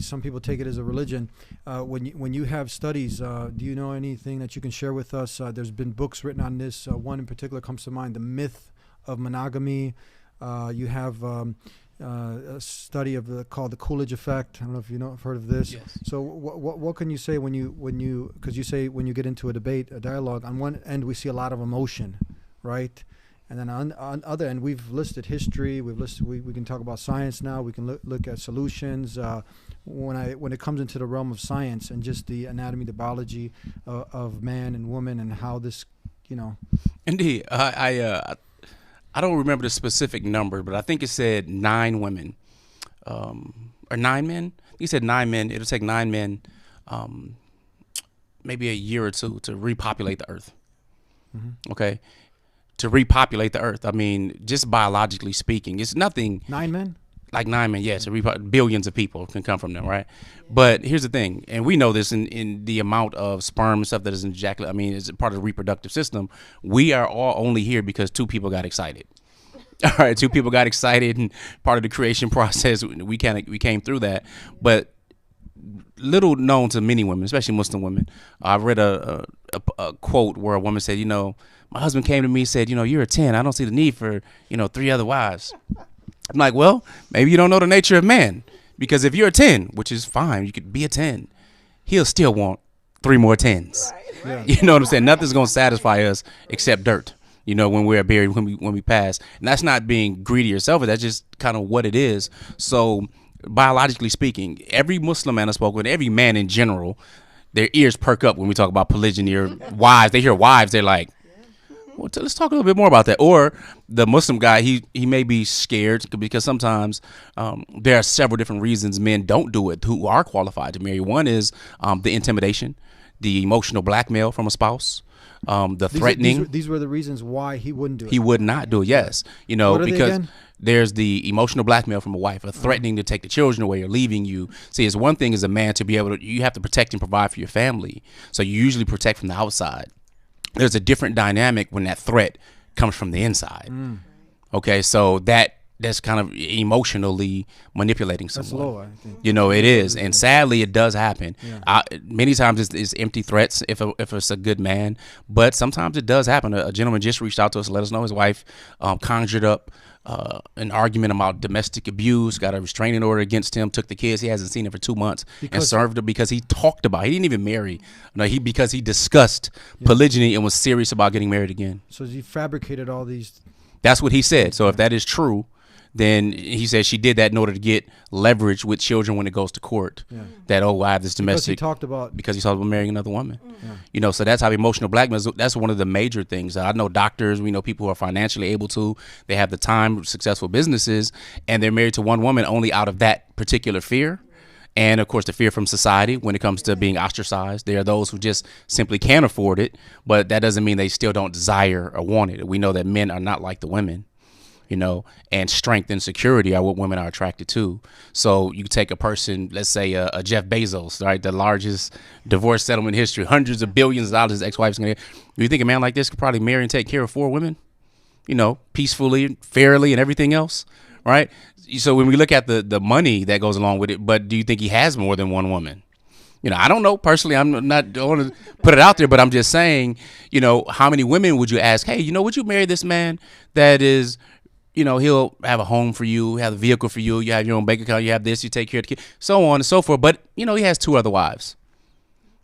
some people take it as a religion. When you have studies, do you know anything that you can share with us? There's been books written on this. One in particular comes to mind, The Myth of Monogamy. You have a study called the Coolidge effect. I don't know if have heard of this. Yes. So what can you say because you say when you get into a debate, a dialogue, on one end we see a lot of emotion, right? And then on other end, we've listed history. We can talk about science now. We can look at solutions. When it comes into the realm of science and just the anatomy, the biology of man and woman, and how this, Indeed, I don't remember the specific number, but I think it said 9 women, or 9 men. He said 9 men. It'll take 9 men, maybe a year or two to repopulate the earth. Mm-hmm. Okay. To repopulate the earth. I mean, just biologically speaking, it's nothing. 9 men? Like 9 men, yes. Billions of people can come from them, right? But here's the thing, and we know this in the amount of sperm and stuff that is ejaculated. I mean, it's part of the reproductive system. We are all only here because 2 people got excited. All right, 2 people got excited, and part of the creation process, we came through that. But little known to many women, especially Muslim women. I read a quote where a woman said, my husband came to me and said, you're a 10. I don't see the need for, 3 other wives. I'm like, well, maybe you don't know the nature of man. Because if you're a 10, which is fine, you could be a 10, he'll still want 3 more 10s. Right. Yeah. You know what I'm saying? Nothing's going to satisfy us except dirt, when we're buried, when we pass. And that's not being greedy or selfish. That's just kind of what it is. So biologically speaking, every Muslim man I spoke with, every man in general, their ears perk up when we talk about polygyny or wives. They hear wives, they're like, well, let's talk a little bit more about that. Or the Muslim guy, he may be scared because sometimes there are several different reasons men don't do it who are qualified to marry. One is the intimidation, the emotional blackmail from a spouse, the threatening. These were the reasons why he wouldn't do it. He would not do it, yes. Because there's the emotional blackmail from a wife, or threatening to take the children away or leaving you. See, it's one thing as a man to be able to, you have to protect and provide for your family. So you usually protect from the outside. There's a different dynamic when that threat comes from the inside. Mm. Okay, so that's kind of emotionally manipulating someone. That's low, I think. It is, and sadly, it does happen. Yeah. Many times it's empty threats if it's a good man, but sometimes it does happen. A gentleman just reached out to us to let us know his wife conjured up an argument about domestic abuse, got a restraining order against him, took the kids. He hasn't seen him for 2 months and served him because he talked about it. He didn't even marry. Because he discussed polygyny and was serious about getting married again. So he fabricated all these. That's what he said. So if that is true, then he said she did that in order to get leverage with children when it goes to court. Yeah. That, I have this domestic. Because he talked about marrying another woman. Yeah. So that's how emotional blackmail is. That's one of the major things. I know doctors, we know people who are financially able to, they have the time, successful businesses, and they're married to one woman only out of that particular fear. And of course, the fear from society when it comes to being ostracized. There are those who just simply can't afford it, but that doesn't mean they still don't desire or want it. We know that men are not like the women. and strength and security are what women are attracted to. So you take a person, let's say a Jeff Bezos, right, the largest divorce settlement in history, hundreds of billions of dollars his ex-wife's gonna get. You think a man like this could probably marry and take care of 4 women, peacefully, fairly, and everything else, right? So when we look at the money that goes along with it, but do you think he has more than one woman? I don't know personally. I'm not, don't want to put it out there, but I'm just saying, how many women would you ask, hey, would you marry this man that is, he'll have a home for you, have a vehicle for you, you have your own bank account, you have this, you take care of the kid, so on and so forth. But, he has 2 other wives.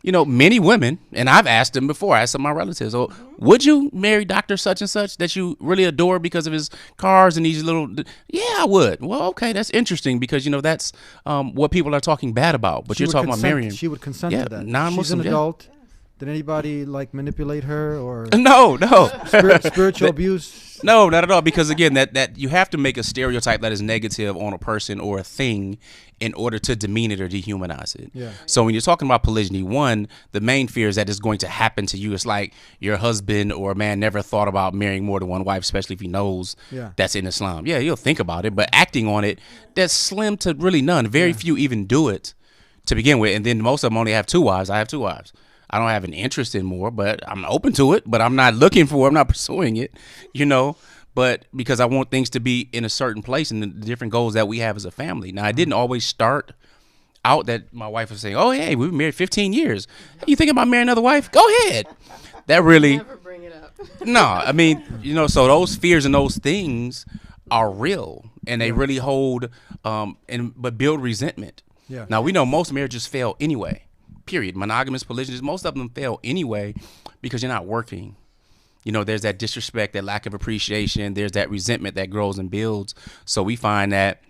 Many women, and I've asked them before, I asked some of my relatives, oh, would you marry Dr. Such and Such that you really adore because of his cars and these little, yeah, I would. Well, okay, that's interesting because, that's what people are talking bad about. But you're talking about marrying. She would consent to that. Non-Muslim, she's an adult. Did anybody manipulate her or no spiritual abuse? No, not at all. Because again, that you have to make a stereotype that is negative on a person or a thing in order to demean it or dehumanize it. Yeah. So when you're talking about polygyny, one, the main fear is that it's going to happen to you. It's like your husband or a man never thought about marrying more than one wife, especially if he knows that's in Islam. Yeah, he'll think about it, but acting on it, that's slim to really none. Very few even do it to begin with, and then most of them only have 2 wives. I have 2 wives. I don't have an interest in more, but I'm open to it, but I'm not looking for it. I'm not pursuing it, but because I want things to be in a certain place and the different goals that we have as a family. Now, I didn't always start out that my wife was saying, oh, hey, we've been married 15 years. You think about marrying another wife? Go ahead. That really, never bring it up. No, I mean, so those fears and those things are real and they really hold, but build resentment. Yeah. Now, we know most marriages fail anyway. Period. Monogamous, polygynous, most of them fail anyway because you're not working. There's that disrespect, that lack of appreciation. There's that resentment that grows and builds. So we find that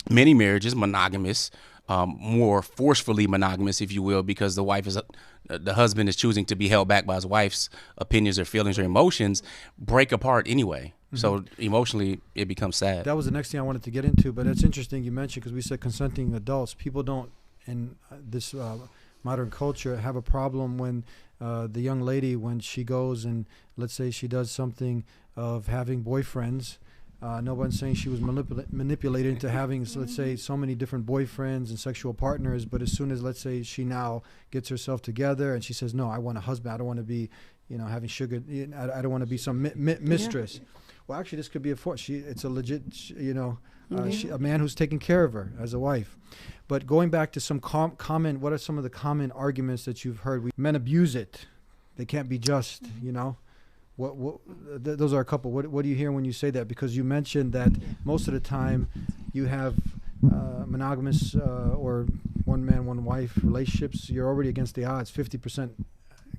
many marriages, monogamous, more forcefully monogamous, if you will, because the husband is choosing to be held back by his wife's opinions or feelings or emotions, break apart anyway. Mm-hmm. So emotionally, it becomes sad. That was the next thing I wanted to get into, but it's interesting you mentioned because we said consenting adults. People don't, in this modern culture, have a problem when the young lady, when she goes and let's say she does something of having boyfriends. No one's saying she was manipulated into having, so let's say, so many different boyfriends and sexual partners. But as soon as, let's say, she now gets herself together and she says, no, I want a husband. I don't want to be, having sugar. I don't want to be some mistress. Yeah. Well, actually, this could be it's a legit, a man who's taking care of her as a wife. But going back to some common, what are some of the common arguments that you've heard? Men abuse it. They can't be just, those are a couple. What do you hear when you say that? Because you mentioned that most of the time you have monogamous or one man, one wife relationships. You're already against the odds. 50%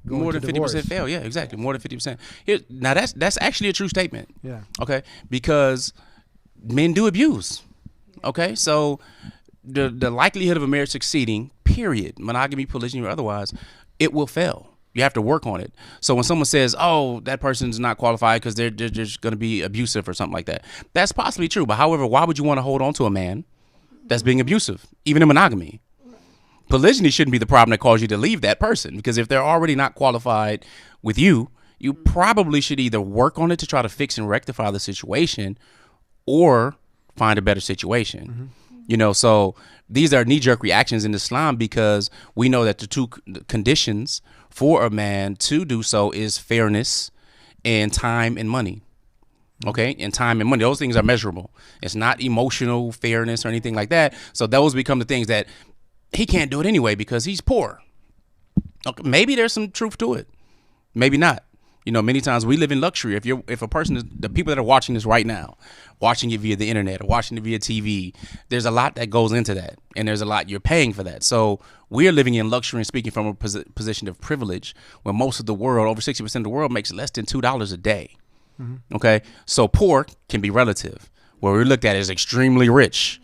more than 50% fail. Yeah, exactly. More than 50%. Now that's actually a true statement. Yeah. Okay. Because men do abuse. Okay. So the likelihood of a marriage succeeding, period, monogamy, polygyny, or otherwise, it will fail. You have to work on it. So when someone says, oh, that person's not qualified because they're just going to be abusive or something like that, that's possibly true. But however, why would you want to hold on to a man that's being abusive, even in monogamy? Polygyny shouldn't be the problem that caused you to leave that person, because if they're already not qualified with you, you probably should either work on it to try to fix and rectify the situation or find a better situation. Mm-hmm. So these are knee-jerk reactions in Islam because we know that the 2 conditions for a man to do so is fairness and time and money. Okay, and time and money, those things are measurable. It's not emotional fairness or anything like that. So those become the things that he can't do it anyway because he's poor. Okay, maybe there's some truth to it. Maybe not. Many times we live in luxury. If a person is, the people that are watching this right now, watching it via the internet or watching it via TV, there's a lot that goes into that, and there's a lot you're paying for that. So we're living in luxury and speaking from a position of privilege, when most of the world, over 60% of the world, makes less than $2 a day. Mm-hmm. Okay, so poor can be relative. Where we're looked at as extremely rich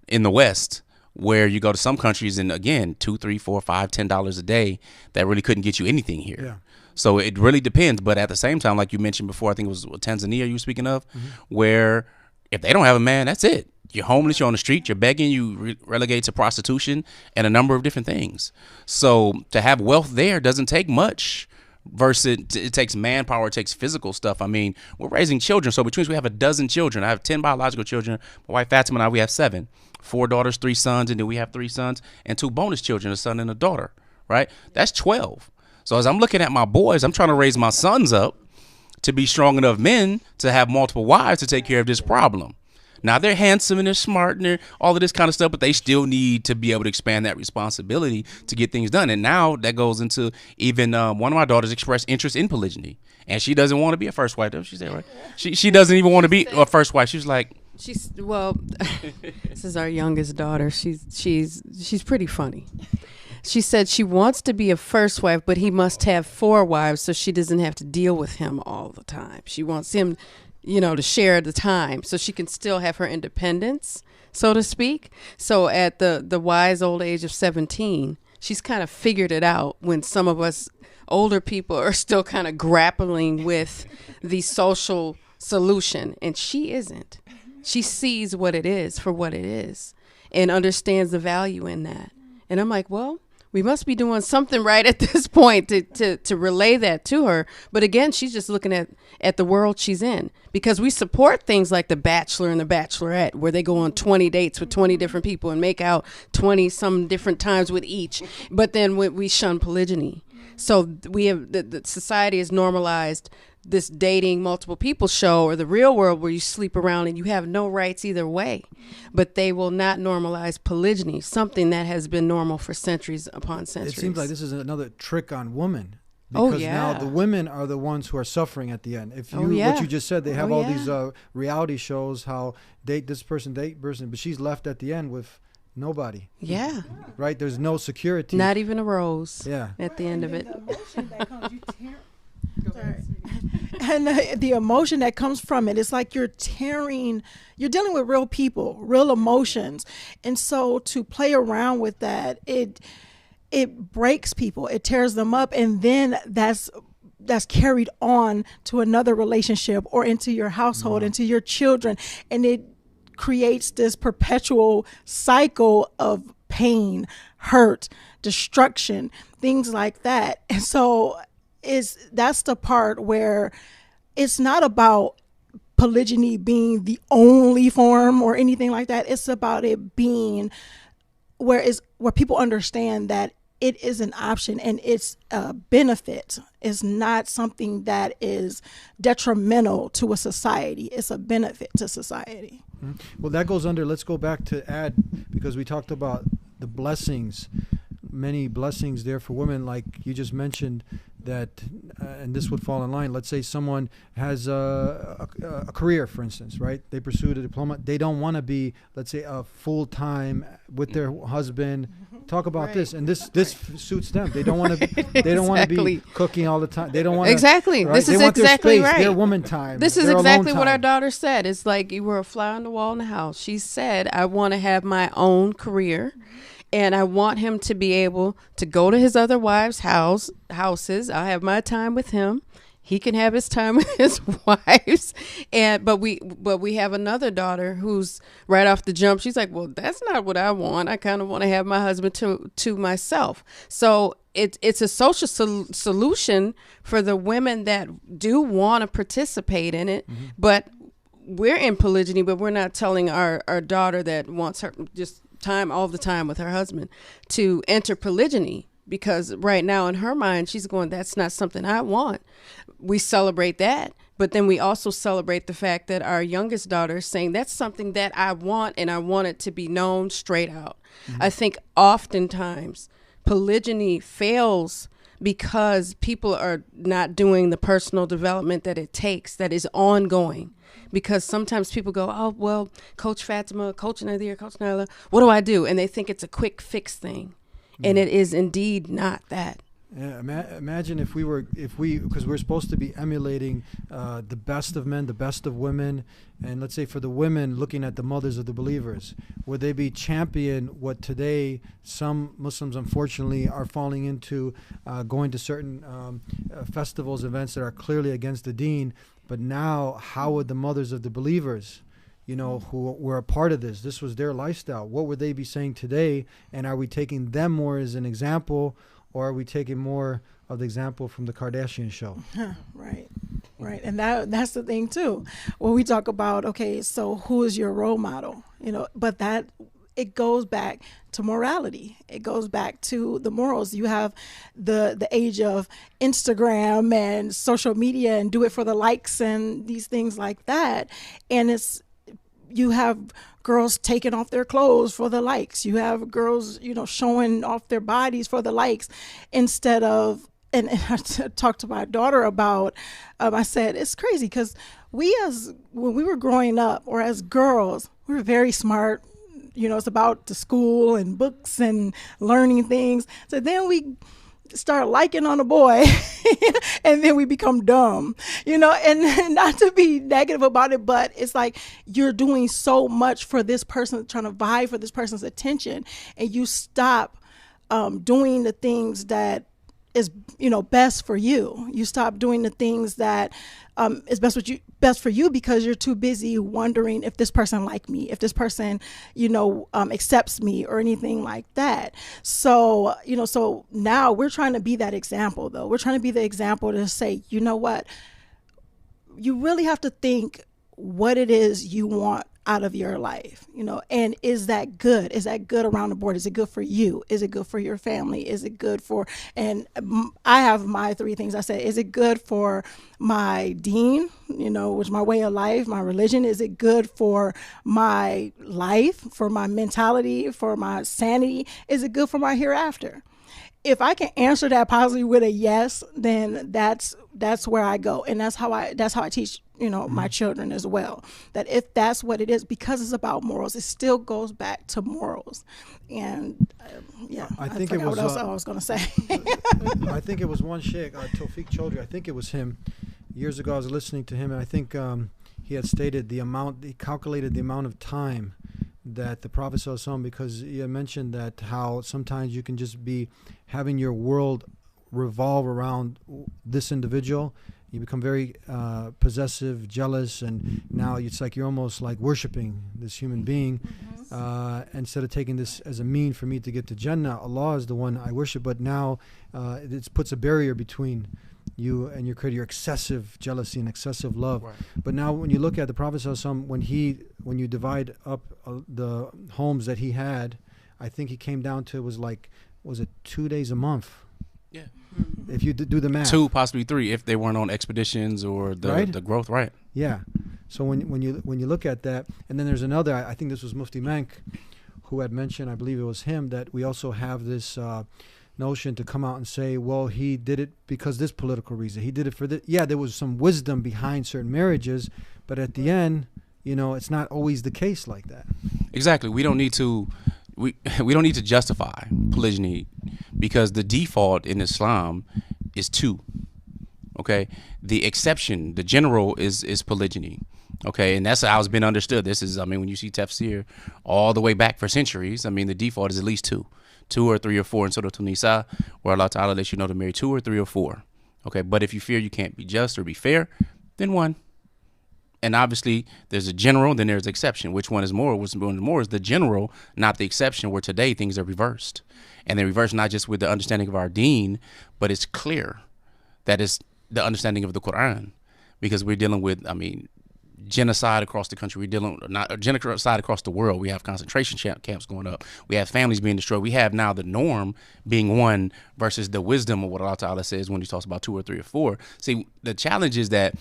in the West, where you go to some countries and again, $2, $3, $4, $5, $10 a day that really couldn't get you anything here. Yeah. So it really depends. But at the same time, like you mentioned before, I think it was Tanzania you were speaking of, where if they don't have a man, that's it. You're homeless, you're on the street, you're begging, you relegate to prostitution and a number of different things. So to have wealth there doesn't take much versus it takes manpower, it takes physical stuff. I mean, we're raising children. So between us, we have 12 children. I have 10 biological children. My wife Fatimah and I, we have 7, 4 daughters, 3 sons, and then we have 3 sons and 2 bonus children, a son and a daughter, right? That's 12. So as I'm looking at my boys, I'm trying to raise my sons up to be strong enough men to have multiple wives to take care of this problem. Now, they're handsome and they're smart and they're all of this kind of stuff, but they still need to be able to expand that responsibility to get things done. And now that goes into even one of my daughters expressed interest in polygyny, and she doesn't want to be a first wife. She said, right? She doesn't even want to be a first wife. She's like, this is our youngest daughter. She's pretty funny. She said she wants to be a first wife, but he must have 4 wives so she doesn't have to deal with him all the time. She wants him, to share the time so she can still have her independence, so to speak. So at the wise old age of 17, she's kind of figured it out when some of us older people are still kind of grappling with the social solution, and she isn't. She sees what it is for what it is and understands the value in that. And I'm like, well, we must be doing something right at this point to relay that to her. But again, she's just looking at the world she's in, because we support things like The Bachelor and The Bachelorette, where they go on 20 dates with 20 different people and make out 20 some different times with each. But then we shun polygyny. So we have the society has normalized this dating multiple people show, or the Real World, where you sleep around and you have no rights either way. But they will not normalize polygyny, something that has been normal for centuries upon centuries. It seems like this is another trick on women. Because now the women are the ones who are suffering at the end. If you what you just said, they have all these reality shows, how date this person, but she's left at the end with nobody. Yeah. Right? There's no security. Not even a rose. Yeah. At the end of it. And the emotion that comes from it, it's like you're dealing with real people, real emotions. And so to play around with that, it breaks people, it tears them up. And then that's carried on to another relationship or into your household, into your children. And it creates this perpetual cycle of pain, hurt, destruction, things like that. And so that's the part where it's not about polygyny being the only form or anything like that. It's about it being where people understand that it is an option and it's a benefit. It's not something that is detrimental to a society. It's a benefit to society. Well, that goes under, let's go back to add, because we talked about the blessings, many blessings there for women, like you just mentioned, that and this would fall in line. Let's say someone has a career, for instance, right? They pursued a diploma. They don't want to be, let's say, a full-time with their husband. Talk about this, and this suits them. They don't want to. They don't want to be cooking all the time. They don't want exactly. Right? This they is want exactly their space, right. Their woman time. This is exactly what our daughter said. It's like you were a fly on the wall in the house. She said, "I want to have my own career." And I want him to be able to go to his other wives' houses. I'll have my time with him. He can have his time with his wives. But we have another daughter who's right off the jump. She's like, well, that's not what I want. I kind of want to have my husband to myself. So it's a social solution for the women that do want to participate in it. Mm-hmm. But we're in polygyny, but we're not telling our daughter that wants her just time all the time with her husband to enter polygyny, because right now in her mind she's going, that's not something I want. We celebrate that, but then we also celebrate the fact that our youngest daughter is saying that's something that I want, and I want it to be known straight out. Mm-hmm. I think oftentimes polygyny fails because people are not doing the personal development that it takes, that is ongoing. Because sometimes people go, oh, well, Coach Fatimah, Coach Nazir, Coach Nyla, what do I do? And they think it's a quick fix thing. And it is indeed not that. Yeah, imagine if because we're supposed to be emulating the best of men, the best of women, and let's say for the women, looking at the mothers of the believers, would they be champion what today some Muslims unfortunately are falling into, going to certain festivals, events that are clearly against the deen. But now, how would the mothers of the believers, who were a part of this was their lifestyle, what would they be saying today? And are we taking them more as an example, or are we taking more of the example from the Kardashian show. Right. Right. And that's the thing too. When we talk about, okay, so who is your role model? But that it goes back to morality. It goes back to the morals. You have the age of Instagram and social media and do it for the likes and these things like that. And you have girls taking off their clothes for the likes. You have girls, showing off their bodies for the likes instead of, and I talked to my daughter about, I said, it's crazy because when we were growing up or as girls, we were very smart. It's about the school and books and learning things. So then we start liking on a boy and then we become dumb, and not to be negative about it, but it's like you're doing so much for this person, trying to vie for this person's attention, and you stop doing the things that is best for you. You stop doing the things that is best for you because you're too busy wondering if this person like me, if this person accepts me or anything like that. So so now we're trying to be that example, though. We're trying to be the example to say, you know what, you really have to think what it is you want out of your life, and is that good? Is that good around the board? Is it good for you? Is it good for your family? Is it good for, and I have my 3 things I said. Is it good for my deen, which is my way of life, my religion? Is it good for my life, for my mentality, for my sanity? Is it good for my hereafter? If I can answer that positively with a yes, then that's where I go, and that's how I teach my children as well. That if that's what it is, because it's about morals, it still goes back to morals. And I think it was what else I was going to say. I think it was one sheikh, Tawfiq Chaudhry. I think it was him. Years ago, I was listening to him, and I think he had stated he calculated the amount of time that the Prophet ﷺ, because he had mentioned that how sometimes you can just be having your world revolve around this individual. You become very possessive, jealous, and now it's like you're almost like worshiping this human being. Instead of taking this as a mean for me to get to Jannah, Allah is the one I worship, but now it puts a barrier between you and your creator, your excessive jealousy and excessive love. Right. But now when you look at the Prophet ﷺ, when you divide up the homes that he had, I think he came down to, was it 2 days a month? Yeah. If you do the math. 2, possibly 3, if they weren't on expeditions or the growth, right? Yeah. So when you look at that, and then there's another, I think this was Mufti Mank who had mentioned, I believe it was him, that we also have this notion to come out and say, well, he did it because this political reason. He did it for this. Yeah, there was some wisdom behind certain marriages, but at the end, it's not always the case like that. Exactly. We don't need to justify polygyny because the default in Islam is 2. Okay, the exception, the general is polygyny. Okay, and that's how it's been understood. This is, when you see tafsir all the way back for centuries, the default is at least 2 or 3 or 4 in Surah An-Nisa, where Allah Ta'ala lets you know to marry 2 or 3 or 4. Okay, but if you fear you can't be just or be fair, then 1. And obviously, there's a general, then there's exception. Which one is more? What's more is the general, not the exception, where today things are reversed. And they're reversed not just with the understanding of our deen, but it's clear that it's the understanding of the Quran. Because we're dealing with, genocide across the country. We're dealing not genocide across the world. We have concentration camps going up. We have families being destroyed. We have now the norm being 1 versus the wisdom of what Allah Ta'ala says when he talks about 2 or 3 or 4. See, the challenge is that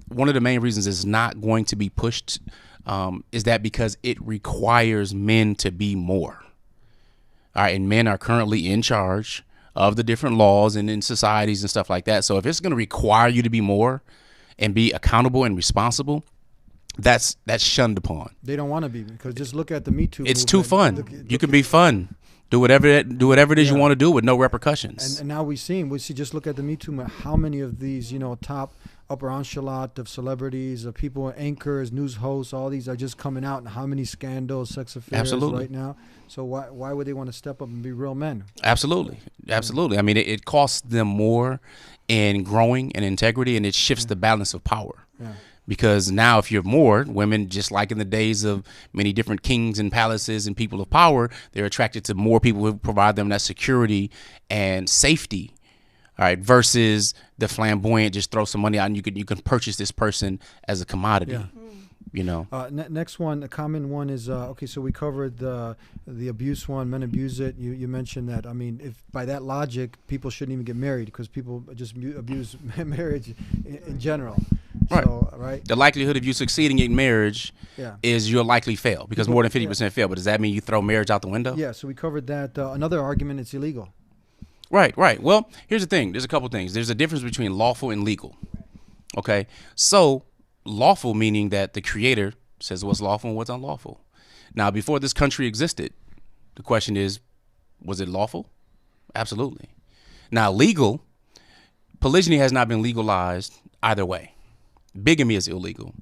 one of the main reasons it's not going to be pushed is that because it requires men to be more. All right, and men are currently in charge of the different laws and in societies and stuff like that. So if it's going to require you to be more and be accountable and responsible, that's shunned upon. They don't want to be, because just look at the Me Too. It's too fun. You can be fun. Do whatever it is you want to do with no repercussions. And now we see, just look at the Me Too. How many of these, top upper echelon of celebrities, of people, anchors, news hosts, all these are just coming out, and how many scandals, sex affairs right now. So why would they want to step up and be real men? Absolutely. It costs them more in growing and integrity, and it shifts the balance of power. Yeah. Because now if you're more, women, just like in the days of many different kings and palaces and people of power, they're attracted to more people who provide them that security and safety All right, versus the flamboyant, just throw some money out and you can purchase this person as a commodity. Yeah. You know. Next one, a common one is okay. So we covered the abuse one. Men abuse it. You mentioned that. I mean, if by that logic, people shouldn't even get married because people just abuse marriage in general. Right. So, right. The likelihood of you succeeding in marriage is you'll likely fail because more than 50% fail. But does that mean you throw marriage out the window? Yeah. So we covered that. Another argument, it's illegal. Right. Well, here's the thing. There's a couple things. There's a difference between lawful and legal. Okay. So lawful meaning that the creator says what's lawful and what's unlawful. Now, before this country existed, the question is, was it lawful? Absolutely. Now, legal, polygyny has not been legalized either way. Bigamy is illegal.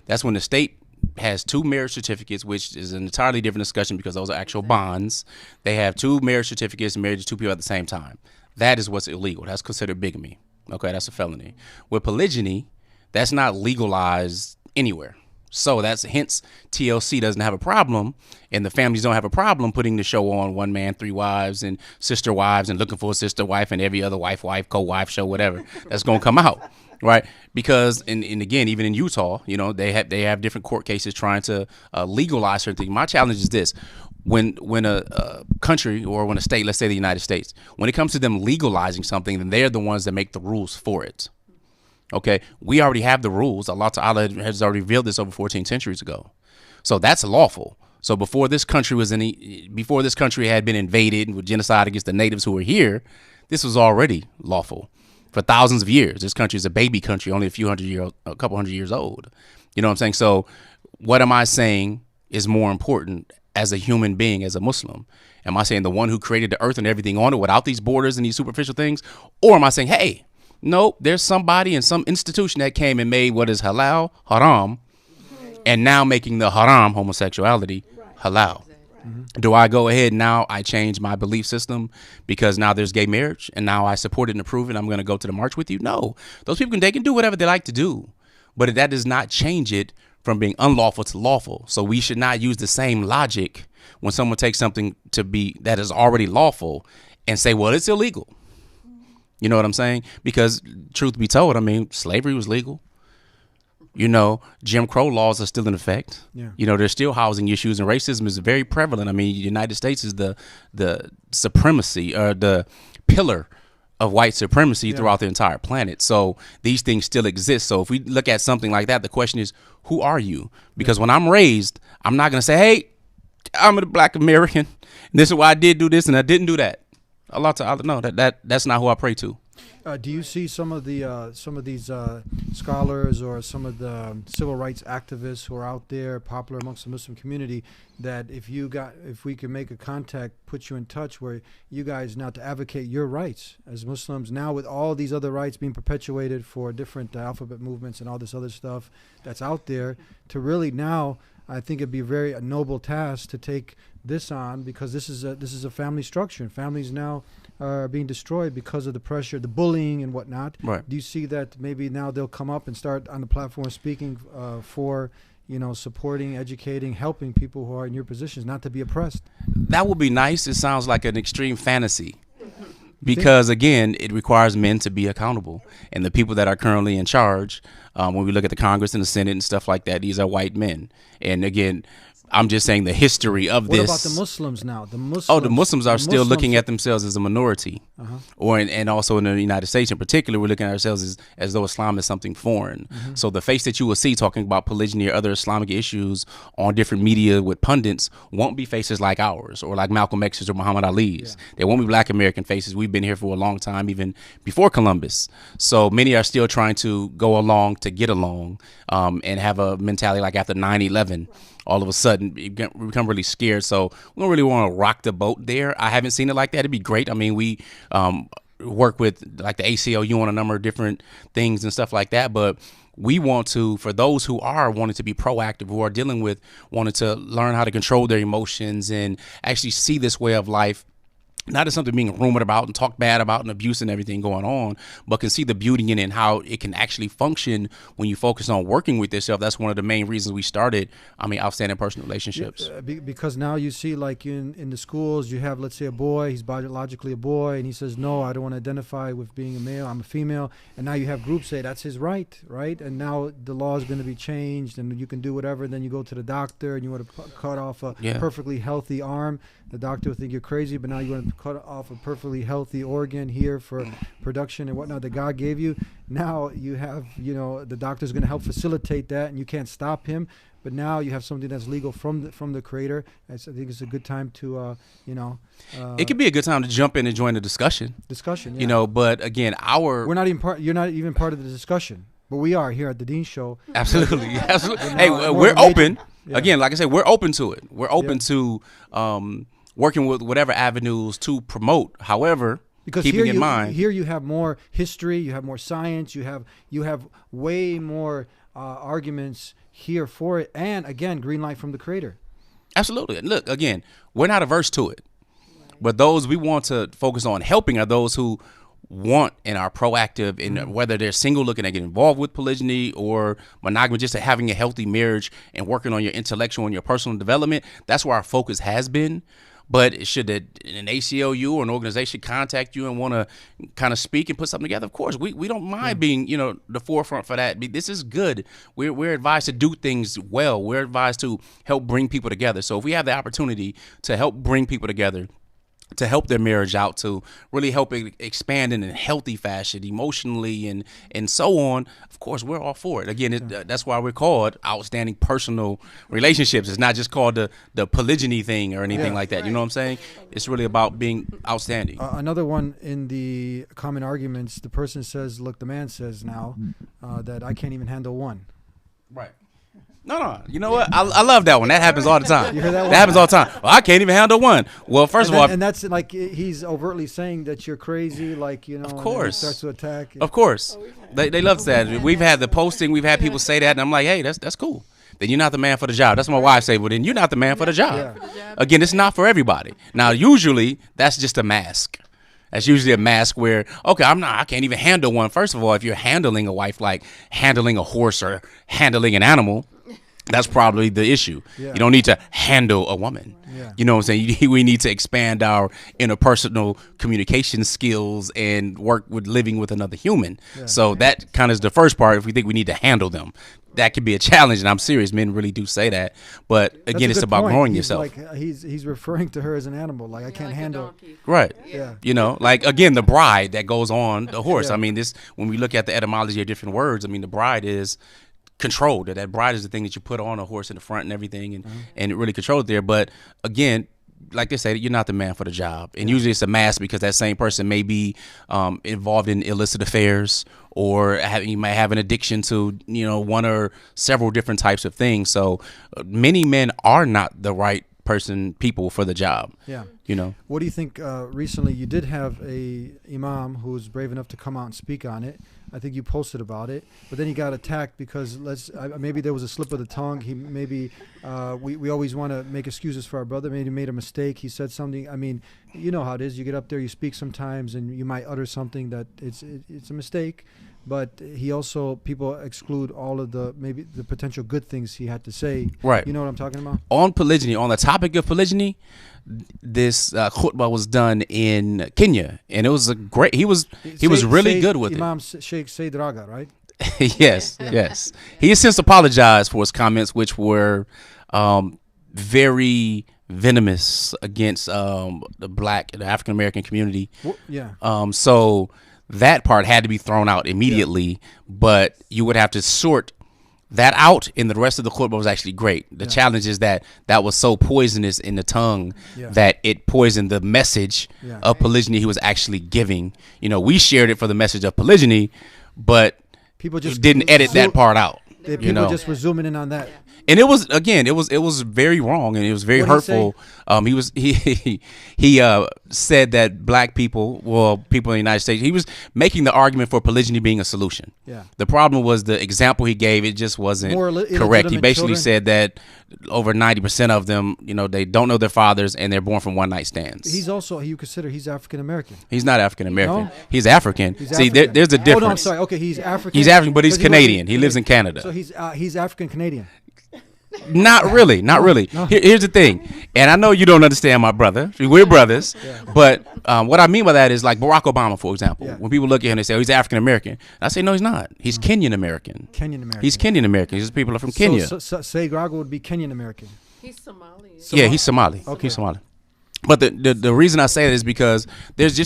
That's when the state has two marriage certificates, which is an entirely different discussion because those are actual bonds. They have two marriage certificates and married to two people at the same time. That is what's illegal. That's considered bigamy. Okay, that's a felony. With polygyny, that's not legalized anywhere. So that's hence TLC doesn't have a problem and the families don't have a problem putting the show on one man, three wives and sister wives and looking for a sister wife and every other wife, co-wife show, whatever that's going to come out. Right. Because and again, even in Utah, you know, they have different court cases trying to legalize certain things. My challenge is this. When a country or when a state, let's say the United States, when it comes to them legalizing something, then they're the ones that make the rules for it. OK, we already have the rules. Allah Ta'ala has already revealed this over 14 centuries ago. So that's lawful. So before this country had been invaded with genocide against the natives who were here, this was already lawful for thousands of years. This country is a baby country, only a couple hundred years old. You know what I'm saying? So what am I saying is more important as a human being, as a Muslim? Am I saying the one who created the earth and everything on it without these borders and these superficial things? Or am I saying, hey, nope, there's somebody in some institution that came and made what is halal haram and now making the haram, homosexuality, halal. Do I go ahead now I change my belief system because now there's gay marriage and now I support it and approve it and I'm going to go to the march with you? No, those people they can do whatever they like to do, but that does not change it from being unlawful to lawful. So we should not use the same logic when someone takes something to be that is already lawful and say, well, it's illegal. You know what I'm saying? Because truth be told, I mean, slavery was legal. You know, Jim Crow laws are still in effect. Yeah. You know, there's still housing issues and racism is very prevalent. I mean, the United States is the supremacy or the pillar of white supremacy throughout the entire planet. So these things still exist. So if we look at something like that, the question is, who are you? Because when I'm raised, I'm not going to say, hey, I'm a black American. And this is why I did do this and I didn't do that. Allah Ta'ala, no, that's not who I pray to. Do you see some of these scholars or some of the civil rights activists who are out there popular amongst the Muslim community that if we can make a contact, put you in touch where you guys now to advocate your rights as Muslims now with all these other rights being perpetuated for different alphabet movements and all this other stuff that's out there to really now I think it'd be a noble task to take this on because this is a family structure and families now are being destroyed because of the pressure, the bullying and whatnot. Right. Do you see that maybe now they'll come up and start on the platform speaking for, you know, supporting, educating, helping people who are in your positions not to be oppressed? That would be nice. It sounds like an extreme fantasy because, again, it requires men to be accountable. And the people that are currently in charge, when we look at the Congress and the Senate and stuff like that, these are white men. And, again, I'm just saying the history of this. What about the Muslims now? The Muslims are still looking at themselves as a minority, and also in the United States in particular, we're looking at ourselves as though Islam is something foreign. So the face that you will see talking about polygyny or other Islamic issues on different media with pundits won't be faces like ours or like Malcolm X's or Muhammad Ali's. Yeah. They won't be black American faces. We've been here for a long time, even before Columbus. So many are still trying to go along to get along and have a mentality like after 9/11. All of a sudden we become really scared. So we don't really want to rock the boat there. I haven't seen it like that. It'd be great. I mean, we work with like the ACLU on a number of different things and stuff like that. But we want to, for those who are wanting to be proactive, who are wanting to learn how to control their emotions and actually see this way of life not as something being rumored about and talked bad about and abuse and everything going on, but can see the beauty in it and how it can actually function when you focus on working with yourself. That's one of the main reasons we started, outstanding personal relationships. Because now you see, like in the schools, you have, let's say, a boy, he's biologically a boy, and he says, no, I don't want to identify with being a male, I'm a female. And now you have groups say that's his right? And now the law is going to be changed and you can do whatever. Then you go to the doctor and you want to cut off a perfectly healthy arm. The doctor will think you're crazy, but now you want to cut off a perfectly healthy organ here for production and whatnot that God gave you. Now you have, the doctor's going to help facilitate that, and you can't stop him. But now you have something that's legal from the Creator. I think it's a good time to, it could be a good time to jump in and join the discussion. Yeah. But again, we're not even part. You're not even part of the discussion, but we are here at the DEEN Show. Absolutely. Hey, we're open. Yeah. Again, like I said, we're open to it. We're open to working with whatever avenues to promote. However, because keeping in mind, here you have more history, you have more science, you have way more arguments here for it, and again, green light from the Creator. Absolutely. And look, again, we're not averse to it, but those we want to focus on helping are those who want and are proactive in whether they're single looking to get involved with polygyny or monogamy, just having a healthy marriage and working on your intellectual and your personal development. That's where our focus has been. But should an ACLU or an organization contact you and want to kind of speak and put something together, of course, we don't mind being, the forefront for that. This is good. We're advised to do things well. We're advised to help bring people together. So if we have the opportunity to help bring people together, to help their marriage out, to really help it expand in a healthy fashion, emotionally and so on, of course, we're all for it. Again, that's why we're called outstanding personal relationships. It's not just called the polygyny thing or anything like that. You know what I'm saying? It's really about being outstanding. Another one in the common arguments, the person says, look, the man says now that I can't even handle one. Right. No. You know what? I love that one. That happens all the time. You heard that one? That happens all the time. Well, I can't even handle one. Well, first of all, and that's like he's overtly saying that you're crazy. Like of course, starts to attack. Of course, they love that. We've had the posting. We've had people say that, and I'm like, hey, that's cool. Then you're not the man for the job. That's what my wife say. Well, then you're not the man for the job. Yeah. Again, it's not for everybody. Now, usually that's just a mask. That's usually a mask where, okay, I can't even handle one. First of all, if you're handling a wife like handling a horse or handling an animal, that's probably the issue. Yeah. You don't need to handle a woman. Yeah. You know what I'm saying? We need to expand our interpersonal communication skills and work with living with another human. Yeah. So that kind of is the first part. If we think we need to handle them, that could be a challenge. And I'm serious. Men really do say that. But again, it's about growing yourself. Like he's referring to her as an animal. Like I can't handle. Right. Yeah. Like again, the bride that goes on the horse. Yeah. When we look at the etymology of different words, the bride is controlled. That bride is the thing that you put on a horse in the front and everything, and it really controlled there. But again, like they say, you're not the man for the job. And usually it's a mask because that same person may be involved in illicit affairs or you might have an addiction to, one or several different types of things. So many men are not the right people for the job. Yeah. What do you think? Recently you did have a imam who was brave enough to come out and speak on it. I think you posted about it, but then he got attacked because maybe there was a slip of the tongue. He we always want to make excuses for our brother. Maybe he made a mistake. He said something. You know how it is. You get up there, you speak sometimes, and you might utter something that it's a mistake. But people exclude all of the potential good things he had to say. Right. You know what I'm talking about? On polygyny, on the topic of polygyny, this khutbah was done in Kenya, and it was he was really good with Imam it. Sheikh Said Raga, right? Yes. He has since apologized for his comments, which were very venomous against the African American community. Well, yeah. So that part had to be thrown out immediately, but you would have to sort that out, and the rest of the khutbah was actually great. The challenge is that was so poisonous in the tongue that it poisoned the message of polygyny he was actually giving. We shared it for the message of polygyny, but people just didn't edit that part out. People just were zooming in on that. And it was, again, it was very wrong, and it was very hurtful. He said that black people, well, people in the United States, he was making the argument for polygyny being a solution. Yeah. The problem was the example he gave, it just wasn't correct. He basically said that over 90% of them, you know, they don't know their fathers and they're born from one night stands. He's also, you consider he's African American. He's not African American. No? He's African. See, African. there's a difference. Oh no, I'm sorry. Okay, he's African. He's African, but he's Canadian. He lives in Canada. So he's African Canadian. Not really, not really. No. Here's the thing, and I know you don't understand, my brother. We're brothers, but what I mean by that is like Barack Obama, for example. Yeah. When people look at him, they say, "Oh, he's African American." I say, "No, he's not. He's Kenyan American." Kenyan American. He's Kenyan American. His people are from Kenya. So Say Grago would be Kenyan American. He's Somali. Yeah, he's Somali. Okay. He's Somali. But the reason I say that is because there's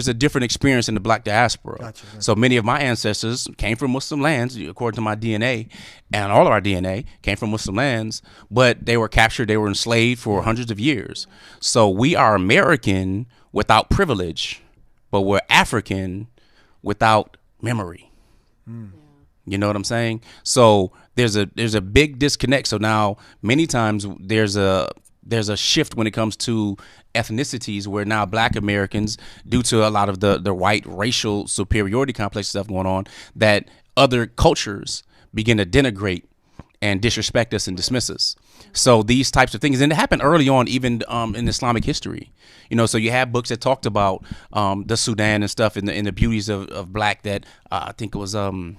a different experience in the black diaspora. Gotcha. So many of my ancestors came from Muslim lands, according to my DNA, and all of our DNA came from Muslim lands, but they were captured, they were enslaved for hundreds of years. So we are American without privilege, but we're African without memory. You know what I'm saying? So there's a big disconnect. So now many times there's a shift when it comes to ethnicities, where now black Americans, due to a lot of the white racial superiority complex stuff going on, that other cultures begin to denigrate and disrespect us and dismiss us. So these types of things, and it happened early on, even in Islamic history. You know, so you have books that talked about the Sudan and stuff, and the beauties of black that I think it was Ibn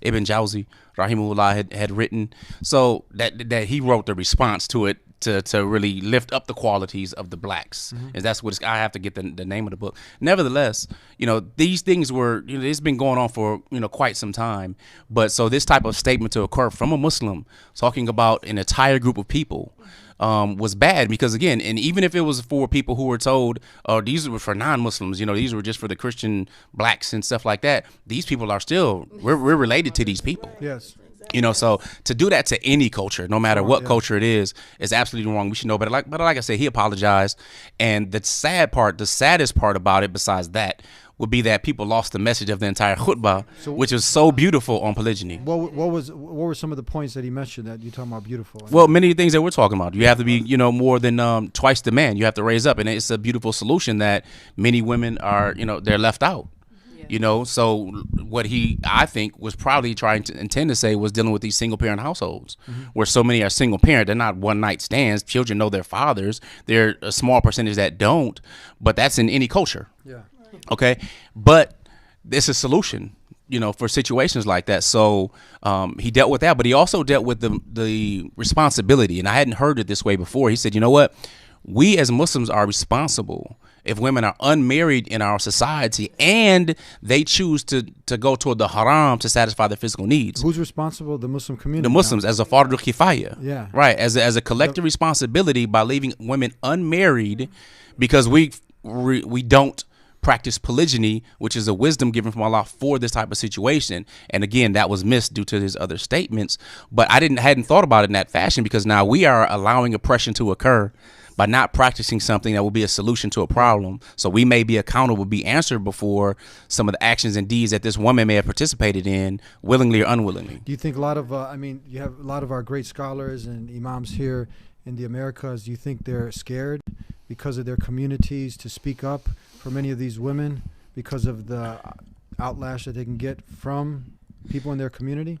Jawzi, rahimahullah, had written. So that he wrote the response to it, to really lift up the qualities of the blacks. And that's what I have to get the name of the book. Nevertheless, you know, these things were, you know, it's been going on for, you know, quite some time. But so this type of statement to occur from a Muslim talking about an entire group of people was bad, because again, and even if it was for people who were told, oh, these were for non-Muslims, you know, these were just for the Christian blacks and stuff like that, these people are still, we're related to these people. Yes. You know, so to do that to any culture, no matter what culture it is absolutely wrong. We should know better. But like I said, he apologized. And the saddest part about it, besides that, would be that people lost the message of the entire khutbah, which is so beautiful on polygyny. What were some of the points that he mentioned that you're talking about beautiful? Well, many things that we're talking about. You have to be, you know, more than twice the man. You have to raise up, and it's a beautiful solution that many women are, you know, they're left out. You know, so what I think, was probably trying to intend to say was dealing with these single parent households, where so many are single parent. They're not one night stands. Children know their fathers. There are a small percentage that don't, but that's in any culture. Yeah. Okay. But it's a solution, you know, for situations like that. So he dealt with that, but he also dealt with the responsibility. And I hadn't heard it this way before. He said, you know what? We as Muslims are responsible if women are unmarried in our society and they choose to go toward the haram to satisfy their physical needs. Who's responsible? The Muslim community. The Muslims, as a fardu kifaya. Yeah. Right. As a collective responsibility by leaving women unmarried, because we don't practice polygyny, which is a wisdom given from Allah for this type of situation. And again, that was missed due to his other statements. But I hadn't thought about it in that fashion, because now we are allowing oppression to occur by not practicing something that will be a solution to a problem. So we may be accountable, be answerable for some of the actions and deeds that this woman may have participated in, willingly or unwillingly. Do you think a lot of, you have a lot of our great scholars and imams here in the Americas, do you think they're scared because of their communities to speak up for many of these women because of the outlash that they can get from people in their community?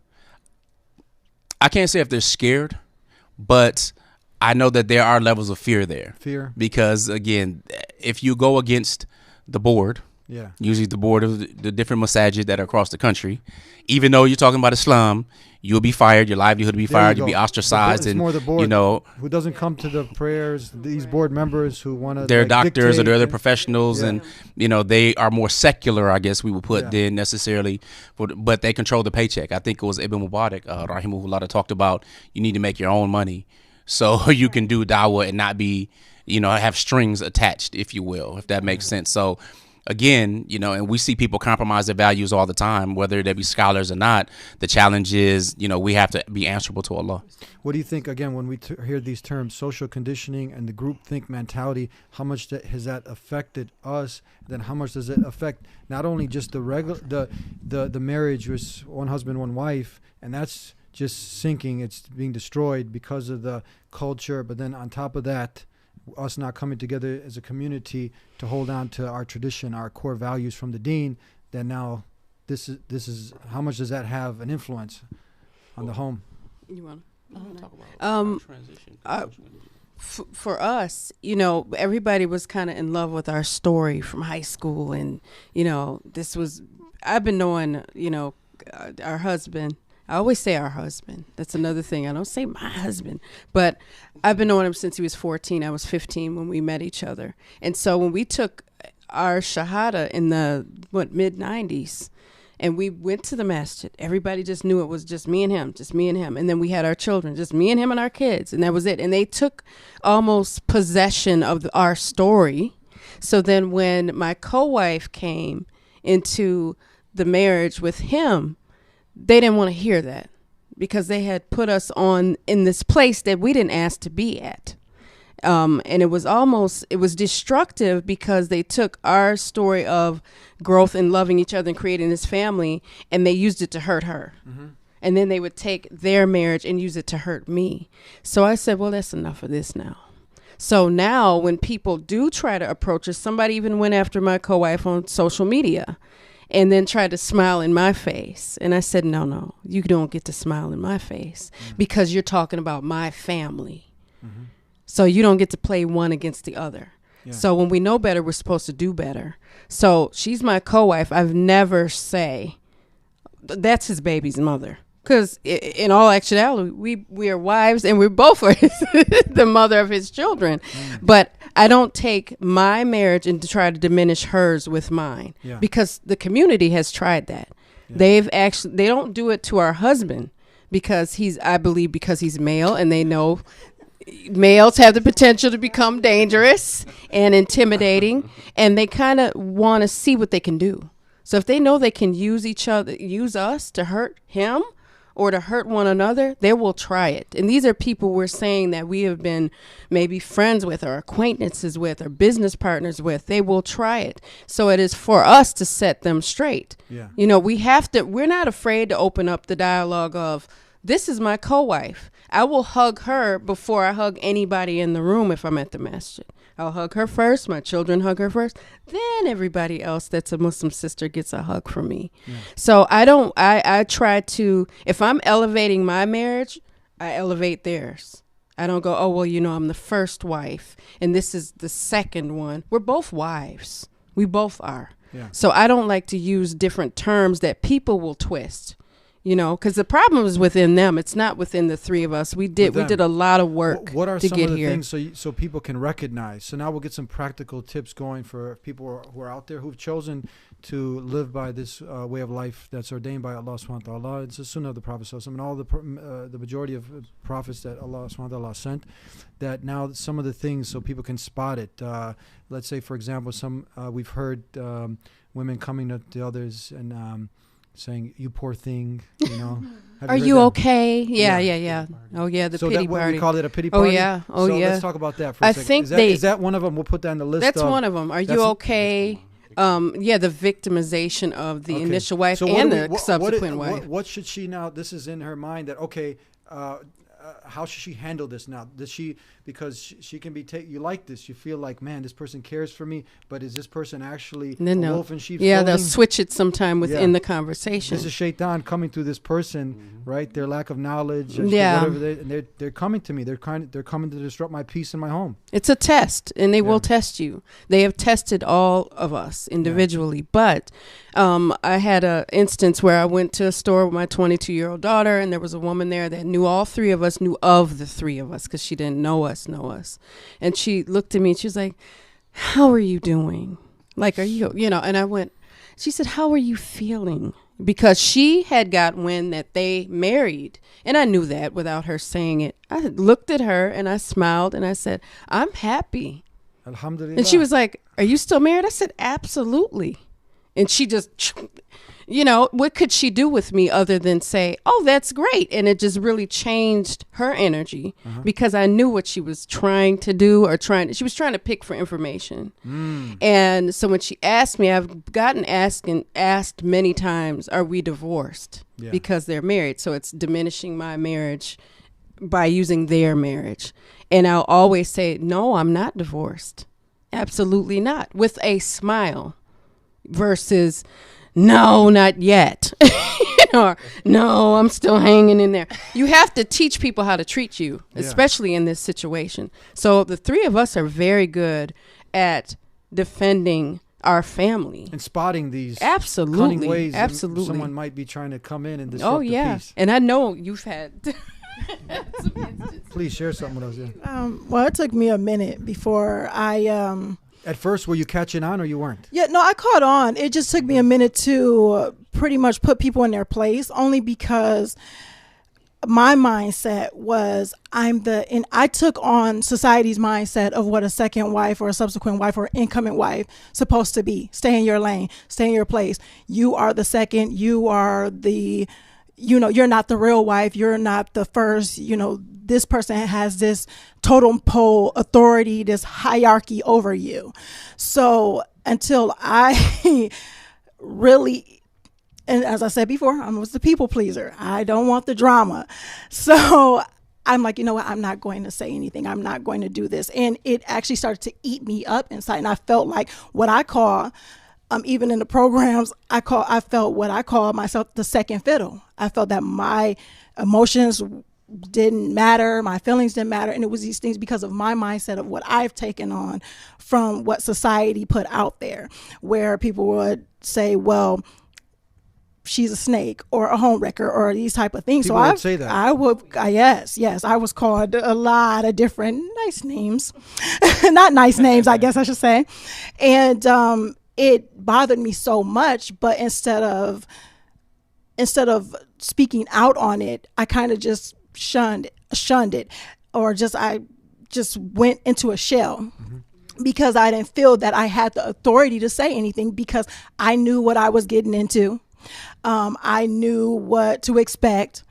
I can't say if they're scared, but I know that there are levels of fear there. Fear? Because, again, if you go against the board, usually the board of the different masajid that are across the country, even though you're talking about Islam, you'll be fired, your livelihood will be fired, you'll be ostracized. It's more the board, you know, who doesn't come to the prayers, these board members who want to, they're doctors or they're other professionals, and, you know, they are more secular, I guess we would put, than necessarily, but they control the paycheck. I think it was Ibn Mubarak, rahimahullah, that talked about you need to make your own money so you can do dawah and not be, you know, have strings attached, if you will, if that makes sense. So again, you know, and we see people compromise their values all the time, whether they be scholars or not. The challenge is, you know, we have to be answerable to Allah. What do you think, again, when we hear these terms, social conditioning and the groupthink mentality, how much has that affected us? Then how much does it affect not only just the marriage with one husband, one wife, and that's just sinking. It's being destroyed because of the culture. But then on top of that, us not coming together as a community to hold on to our tradition, our core values from the DEEN, then now this is how much does that have an influence on the home? You want to talk about transition? For us, you know, everybody was kind of in love with our story from high school. And, you know, I've been knowing, you know, our husband. I always say our husband. That's another thing. I don't say my husband. But I've been knowing him since he was 14. I was 15 when we met each other. And so when we took our Shahada in the, mid-90s, and we went to the masjid. Everybody just knew it was just me and him, just me and him. And then we had our children, just me and him and our kids. And that was it. And they took almost possession of our story. So then when my co-wife came into the marriage with him, they didn't want to hear that because they had put us on in this place that we didn't ask to be at. And it was destructive because they took our story of growth and loving each other and creating this family, and they used it to hurt her. Mm-hmm. And then they would take their marriage and use it to hurt me. So I said, well, that's enough of this now. So now when people do try to approach us, somebody even went after my co-wife on social media and then tried to smile in my face. And I said, no, you don't get to smile in my face because you're talking about my family. Mm-hmm. So you don't get to play one against the other. Yeah. So when we know better, we're supposed to do better. So she's my co-wife. I've never say that's his baby's mother. Because in all actuality, we are wives and we're both are the mother of his children. But I don't take my marriage and to try to diminish hers with mine. Yeah. Because the community has tried that. Yeah. They don't do it to our husband because I believe because he's male and they know males have the potential to become dangerous and intimidating, and they kind of want to see what they can do. So if they know they can use us to hurt him or to hurt one another, they will try it. And these are people we're saying that we have been maybe friends with or acquaintances with or business partners with. They will try it. So it is for us to set them straight. Yeah. You know, we're not afraid to open up the dialogue of, this is my co-wife. I will hug her before I hug anybody in the room if I'm at the masjid. I'll hug her first. My children hug her first. Then everybody else that's a Muslim sister gets a hug from me. Yeah. So I try to, if I'm elevating my marriage, I elevate theirs. I don't go, oh, well, you know, I'm the first wife and this is the second one. We're both wives. We both are. Yeah. So I don't like to use different terms that people will twist. You know, because the problem is within them. It's not within the three of us. We did a lot of work what are to some get of the here. Things so people can recognize? So now we'll get some practical tips going for people who are out there who've chosen to live by this way of life that's ordained by Allah subhanahu wa ta'ala. It's a sunnah of the Prophet sallallahu alaihi wasallam and all the majority of prophets that Allah subhanahu wa ta'ala sent. That now some of the things so people can spot it. Let's say, for example, we've heard women coming up to others and saying, you poor thing, you know. Are you okay? Yeah. Oh, yeah, the pity party. We call it a pity party? Oh, so yeah. Let's talk about that for a second. Is that one of them? We'll put that on the list. That's one of them. Are you okay? The victimization of the initial wife and the subsequent wife. What should she now, this is in her mind that, okay, how should she handle this now? Because she can be you like this, you feel like, man, this person cares for me, but is this person actually a wolf in sheep's clothing? They'll switch it sometime within the conversation. This is shaitan coming through this person, right? Their lack of knowledge, whatever they're coming to me. They're coming to disrupt my peace in my home. It's a test, and they will test you. They have tested all of us individually, but I had an instance where I went to a store with my 22-year-old daughter, and there was a woman there that knew all three of us, knew of the three of us, because she didn't know us. And she looked at me and she was like, how are you doing? Like, are you, and I went, she said, how are you feeling? Because she had got wind that they married. And I knew that without her saying it. I looked at her and I smiled and I said, I'm happy. Alhamdulillah. And she was like, are you still married? I said, absolutely. And she just, what could she do with me other than say, oh, that's great? And it just really changed her energy because I knew what she was trying to do she was trying to pick for information. And so when she asked me, I've gotten asked many times, are we divorced? Yeah. Because they're married. So it's diminishing my marriage by using their marriage. And I'll always say, no, I'm not divorced. Absolutely not. With a smile versus, no, not yet. Or, no, I'm still hanging in there. You have to teach people how to treat you, especially in this situation. So the three of us are very good at defending our family and spotting these absolutely cunning ways someone might be trying to come in and disrupt the peace. And I know you've had Please share something with us. Well, it took me a minute before I at first, were you catching on or you weren't? Yeah, no, I caught on. It just took me a minute to pretty much put people in their place, only because my mindset was and I took on society's mindset of what a second wife or a subsequent wife or incoming wife supposed to be. Stay in your lane, stay in your place. You are the second, you are the, you're not the real wife. You're not the first, this person has this totem pole authority, this hierarchy over you. So until I really, and as I said before, I was the people pleaser. I don't want the drama. So I'm like, you know what? I'm not going to say anything. I'm not going to do this. And it actually started to eat me up inside. And I felt like what I call, even in the programs, I felt what I call myself the second fiddle. I felt that my emotions didn't matter, my feelings didn't matter, and it was these things because of my mindset of what I've taken on from what society put out there, where people would say, well, she's a snake or a homewrecker or these type of things. People would say that. Yes, I was called a lot of different nice names, not nice names, I guess I should say, and it bothered me so much. But instead of speaking out on it, I kind of just shunned it, or I just went into a shell because I didn't feel that I had the authority to say anything, because I knew what I was getting into. I knew what to expect.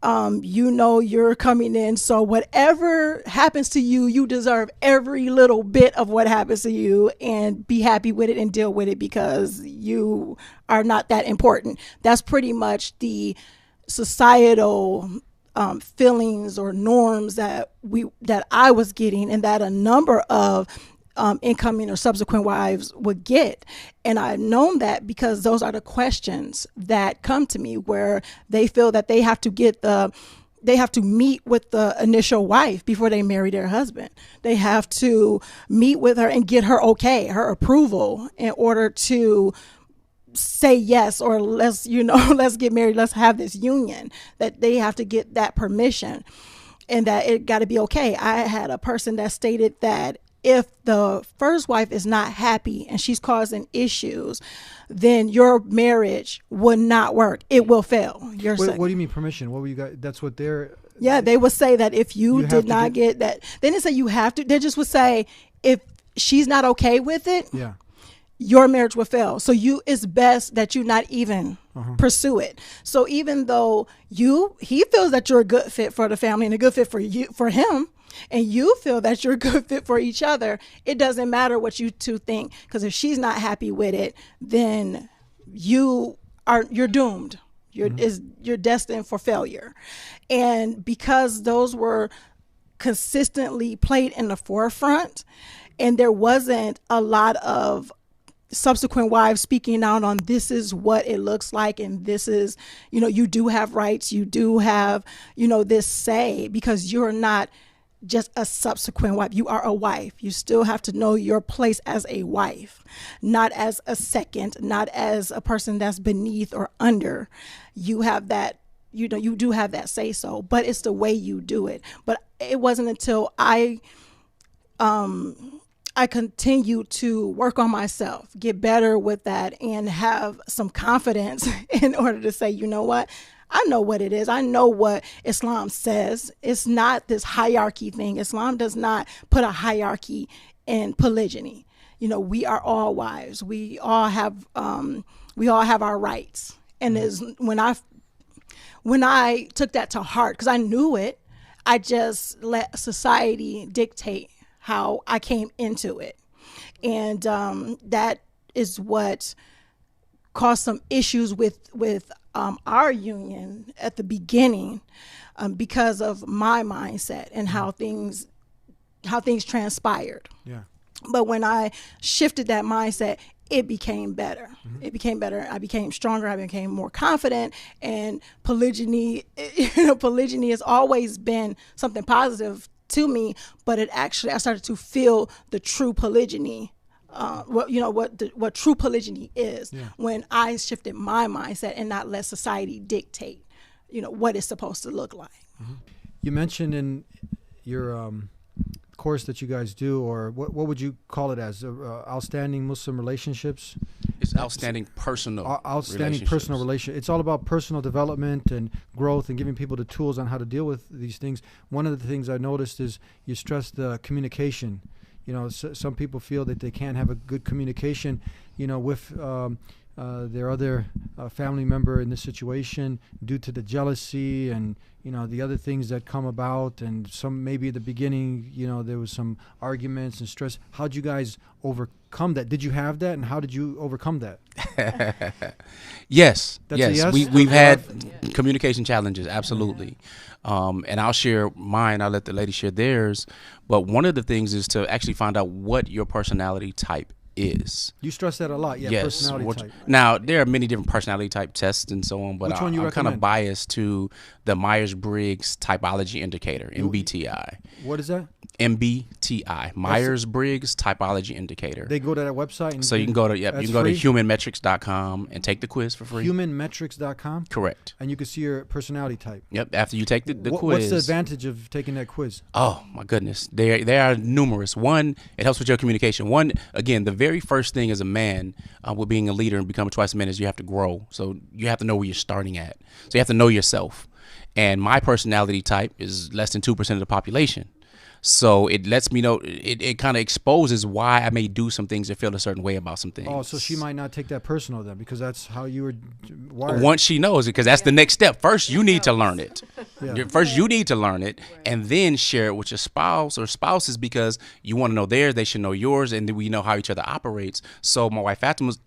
You're coming in, so whatever happens to you, you deserve every little bit of what happens to you, and be happy with it and deal with it, because you are not that important. That's pretty much the societal feelings or norms that I was getting, and that a number of incoming or subsequent wives would get. And I've known that because those are the questions that come to me, where they feel that they have to meet with the initial wife before they marry their husband. They have to meet with her and get her her approval, in order to say yes, or let's get married, let's have this union. That they have to get that permission, and that it got to be okay. I had a person that stated that if the first wife is not happy and she's causing issues, then your marriage would not work. It will fail. What do you mean permission? What were you guys? That's what they're. Yeah, they would say that if you did not get that, they didn't say you have to. They just would say if she's not okay with it, your marriage will fail. So it's best that you not even pursue it. So even though he feels that you're a good fit for the family and a good fit for him, and you feel that you're a good fit for each other, it doesn't matter what you two think, because if she's not happy with it, then you're doomed. You're destined for failure. And because those were consistently played in the forefront, and there wasn't a lot of subsequent wives speaking out on this is what it looks like, and this is, you do have rights, you do have, this say, because you're not just a subsequent wife. You are a wife. You still have to know your place as a wife, not as a second, not as a person that's beneath or under. You have that, you do have that say so, but it's the way you do it. But it wasn't until I continued to work on myself, get better with that, and have some confidence in order to say, you know what? I know what it is. I know what Islam says. It's not this hierarchy thing. Islam does not put a hierarchy in polygyny. we are all wives. We all have our rights. And is when I took that to heart, because I knew it, I just let society dictate how I came into it. And that is what caused some issues with our union at the beginning, because of my mindset and how things transpired. Yeah. But when I shifted that mindset, it became better. It became better. I became stronger. I became more confident. And polygyny has always been something positive to me. But I started to feel the true polygyny. What true polygyny is, when I shifted my mindset and not let society dictate, what it's supposed to look like. You mentioned in your course that you guys do, or what would you call it as, outstanding Muslim relationships? It's outstanding personal relation. It's all about personal development and growth and giving people the tools on how to deal with these things. One of the things I noticed is you stress the communication. Some people feel that they can't have a good communication, with their other family member in this situation due to the jealousy and, the other things that come about. And some, maybe at the beginning, there was some arguments and stress. How'd you guys overcome that? Did you have that? And how did you overcome that? Yes. That's a yes? We've had communication challenges. Absolutely. And I'll share mine. I'll let the lady share theirs. But one of the things is to actually find out what your personality type is. You stress that a lot. Yeah. Yes. Personality type. Now, there are many different personality type tests and so on, but I'm kind of biased to the Myers-Briggs Typology Indicator, MBTI. What is that? MBTI, Myers-Briggs Typology Indicator. They go to that website? And so you can go to humanmetrics.com and take the quiz for free. Humanmetrics.com? Correct. And you can see your personality type. Yep, after you take the quiz. What's the advantage of taking that quiz? Oh, my goodness. There are numerous. One, it helps with your communication. One, again, the very first thing as a man with being a leader and becoming twice a man is you have to grow. So you have to know where you're starting at. So you have to know yourself. And my personality type is less than 2% of the population. So it lets me know, it kind of exposes why I may do some things or feel a certain way about some things. Oh, so she might not take that personal then, because that's how you were wired. Once she knows it, because that's the next step. First, you need to learn it. First, you need to learn it, and then share it with your spouse or spouses, because you want to know theirs, they should know yours, and then we know how each other operates. So my wife Fatimah's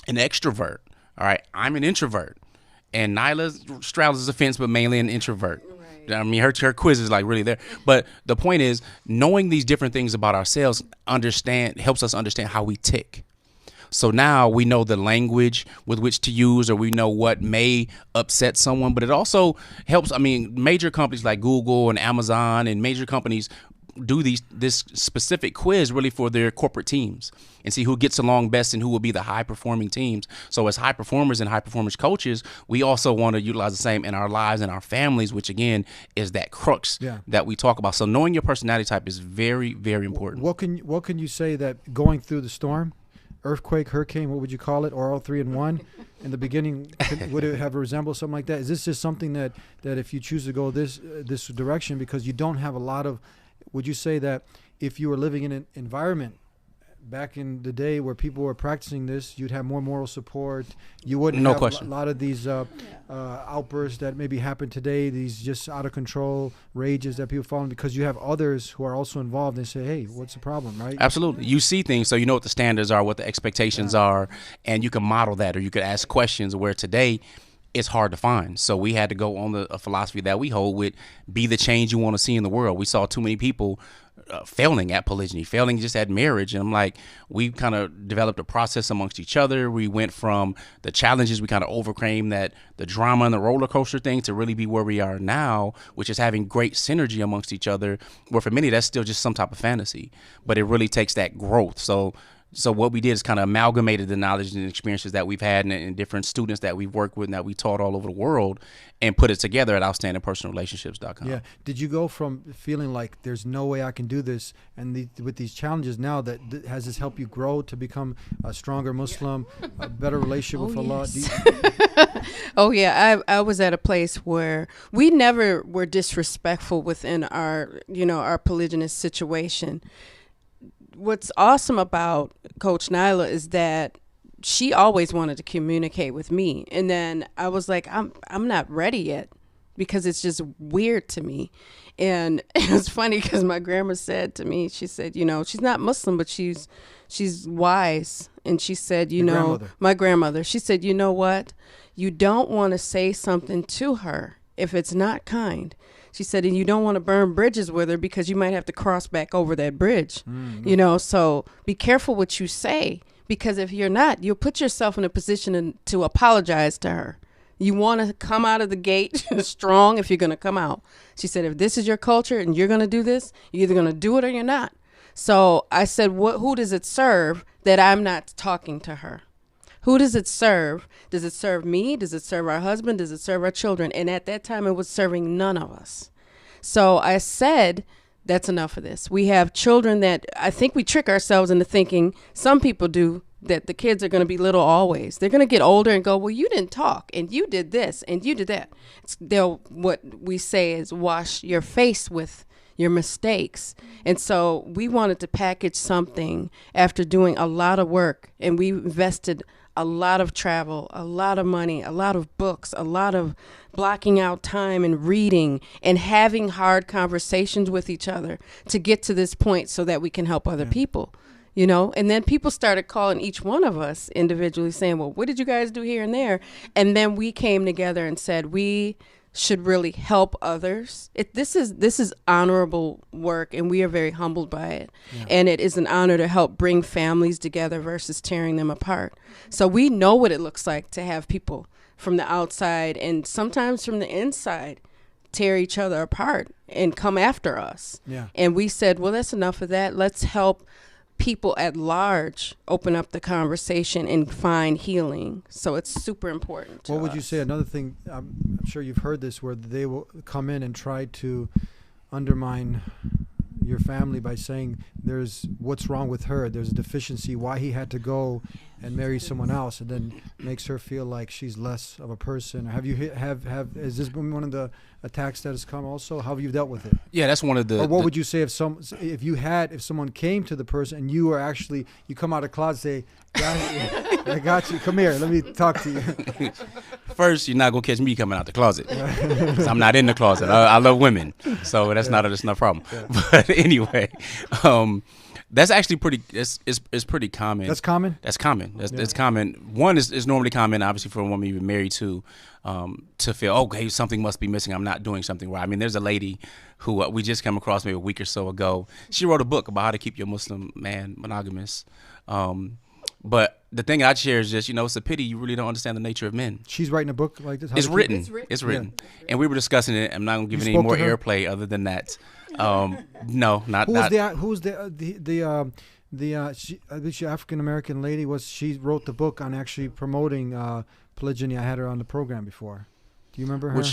an extrovert. All right, I'm an introvert. And Nyla straddles the fence, but mainly an introvert. I mean, her quiz is like really there. But the point is, knowing these different things about ourselves helps us understand how we tick. So now we know the language with which to use, or we know what may upset someone. But it also helps. I mean, major companies like Google and Amazon and major companies do this specific quiz really for their corporate teams and see who gets along best and who will be the high performing teams. So as high performers and high performance coaches, we also want to utilize the same in our lives and our families, which again is that crux that we talk about. So knowing your personality type is very, very important. What can you say that going through the storm, earthquake, hurricane, what would you call it, or all three in one? In the beginning, would it have resembled something like that? Is this just something that if you choose to go this direction, because you don't have a lot of, would you say that if you were living in an environment back in the day where people were practicing this, you'd have more moral support? You wouldn't have a lot of these outbursts that maybe happen today, these just out of control rages that people fall in, because you have others who are also involved and say, hey, what's the problem, right? Absolutely. You see things, so you know what the standards are, what the expectations are, and you can model that, or you could ask questions, where today it's hard to find. So we had to go on a philosophy that we hold with, be the change you want to see in the world. We saw too many people failing at polygyny, failing just at marriage. And I'm like, we kind of developed a process amongst each other. We went from the challenges, we kind of overcame that, the drama and the roller coaster thing, to really be where we are now, which is having great synergy amongst each other, where for many, that's still just some type of fantasy, but it really takes that growth. So what we did is kind of amalgamated the knowledge and experiences that we've had and different students that we've worked with and that we taught all over the world, and put it together at outstandingpersonalrelationships.com. Yeah. Did you go from feeling like there's no way I can do this, and with these challenges now, has this helped you grow to become a stronger Muslim, a better relationship with Allah? Yes. Oh yeah, I was at a place where we never were disrespectful within our polygynous situation. what's awesome about Coach Nyla is that she always wanted to communicate with me. And then I was like, I'm not ready yet because it's just weird to me. And it was funny because my grandma said to me, she said, you know, she's not Muslim, but she's wise. And she said, my grandmother, she said, you know what? You don't want to say something to her if it's not kind. She said, and you don't want to burn bridges with her because you might have to cross back over that bridge, you know, so be careful what you say, because if you're not, you'll put yourself in a position to apologize to her. You want to come out of the gate strong if you're going to come out. She said, if this is your culture and you're going to do this, you're either going to do it or you're not. So I said, who does it serve that I'm not talking to her? Who does it serve? Does it serve me? Does it serve our husband? Does it serve our children? And at that time, it was serving none of us. So I said, that's enough of this. We have children that I think we trick ourselves into thinking, some people do, that the kids are going to be little always. They're going to get older and go, well, you didn't talk, and you did this, and you did that. What we say is wash your face with your mistakes. And so we wanted to package something after doing a lot of work, and we invested a lot of travel, a lot of money, a lot of books, a lot of blocking out time and reading and having hard conversations with each other to get to this point so that we can help other people. You know, and then people started calling each one of us individually saying, well, what did you guys do here and there? And then we came together and said, we should really help others. This is honorable work, and we are very humbled by it. Yeah. And it is an honor to help bring families together versus tearing them apart. So we know what it looks like to have people from the outside and sometimes from the inside tear each other apart and come after us. Yeah. And we said, well, that's enough of that. Let's help people at large open up the conversation and find healing. So it's super important to What would us. you say? Another thing, I'm sure you've heard this, where they will come in and try to undermine your family by saying there's what's wrong with her, there's a deficiency, why he had to go and marry someone else, and then makes her feel like she's less of a person. Have you has this been one of the attacks that has come also? How have you dealt with it? Yeah, that's one of the. Or what would you say if someone came to the person and you were actually, you come out of the closet and say, I got you, come here, let me talk to you. First, you're not gonna catch me coming out the closet. 'Cause I'm not in the closet. I love women, so that's not a problem. Yeah. But anyway, that's actually pretty. It's pretty common. That's common. That's common. That's common. One is normally common, obviously, for a woman you've been married to feel, okay, something must be missing. I'm not doing something right. I mean, there's a lady who we just came across maybe a week or so ago. She wrote a book about how to keep your Muslim man monogamous. But the thing I'd share is just, it's a pity you really don't understand the nature of men. She's writing a book like this? It's written. Yeah. And we were discussing it. I'm not going to give it any more airplay other than that. No, not. Who's the African American lady? She wrote the book on actually promoting polygyny. I had her on the program before. Do you remember her?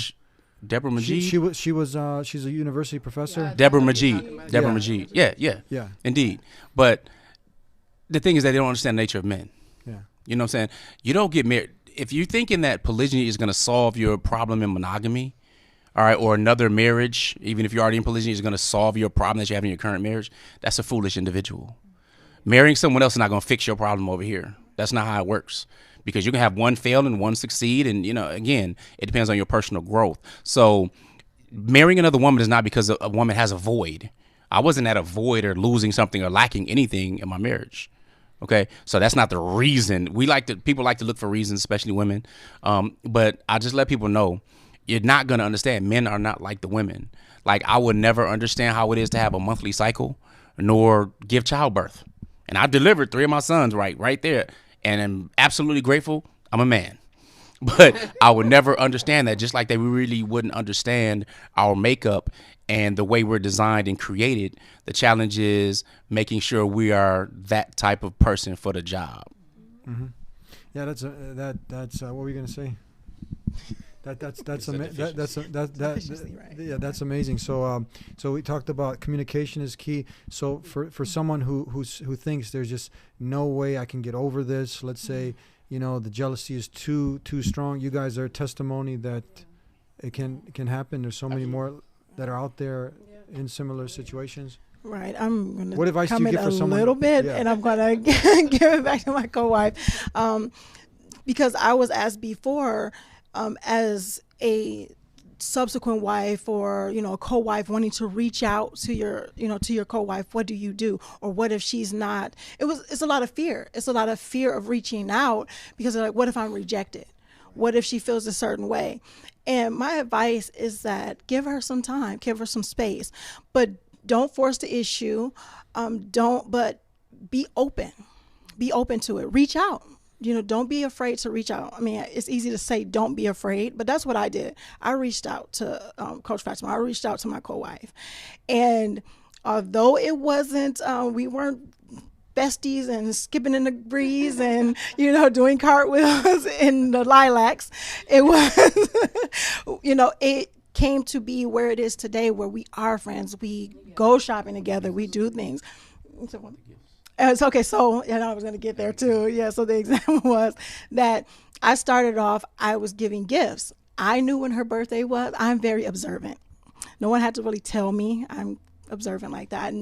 Deborah Majid? She's a university professor. Yeah, Deborah Majid. Deborah Majid. Yeah. Indeed. But the thing is that they don't understand the nature of men. Yeah. You know what I'm saying? You don't get married. If you're thinking that polygyny is going to solve your problem in monogamy, all right, or another marriage, even if you're already in polygyny, is going to solve your problem that you have in your current marriage, that's a foolish individual. Marrying someone else is not going to fix your problem over here. That's not how it works. Because you can have one fail and one succeed. And, again, it depends on your personal growth. So marrying another woman is not because a woman has a void. I wasn't at a void or losing something or lacking anything in my marriage. Okay, so that's not the reason. People like to look for reasons, especially women. But I just let people know, you're not going to understand. Men are not like the women. Like, I would never understand how it is to have a monthly cycle nor give childbirth. And I delivered 3 of my sons right there. And I'm absolutely grateful. I'm a man. But I would never understand that, just like they really wouldn't understand our makeup and the way we're designed and created. The challenge is making sure we are that type of person for the job. Mm-hmm. Yeah, that's what were you going to say? That's amazing. So we talked about communication is key. So for someone who thinks there's just no way I can get over this, let's say, the jealousy is too strong, you guys are a testimony that it can happen. There's so many more that are out there in similar situations. Right. I'm going What advice to do you comment give for a someone? little bit, Yeah. and I'm going to give it back to my co-wife. Because I was asked before, as a subsequent wife or, you know, a co-wife wanting to reach out to your, you know, to your co-wife, what do you do? Or what if she's not? It's a lot of fear. It's a lot of fear of reaching out because they're like, what if I'm rejected? What if she feels a certain way? And my advice is that give her some time, give her some space, but don't force the issue. But be open. Be open to it. Reach out. You know, don't be afraid to reach out. I mean, it's easy to say don't be afraid, but that's what I did. I reached out to Coach Fatimah. I reached out to my co-wife. And although it wasn't, we weren't besties and skipping in the breeze and, you know, doing cartwheels in the lilacs, it was, you know, it came to be where it is today, where we are friends. We go shopping together. We do things. It's okay. So, and I was going to get there too. Yeah. So the example was that I started off, I was giving gifts. I knew when her birthday was. I'm very observant. No one had to really tell me. I'm observant like that.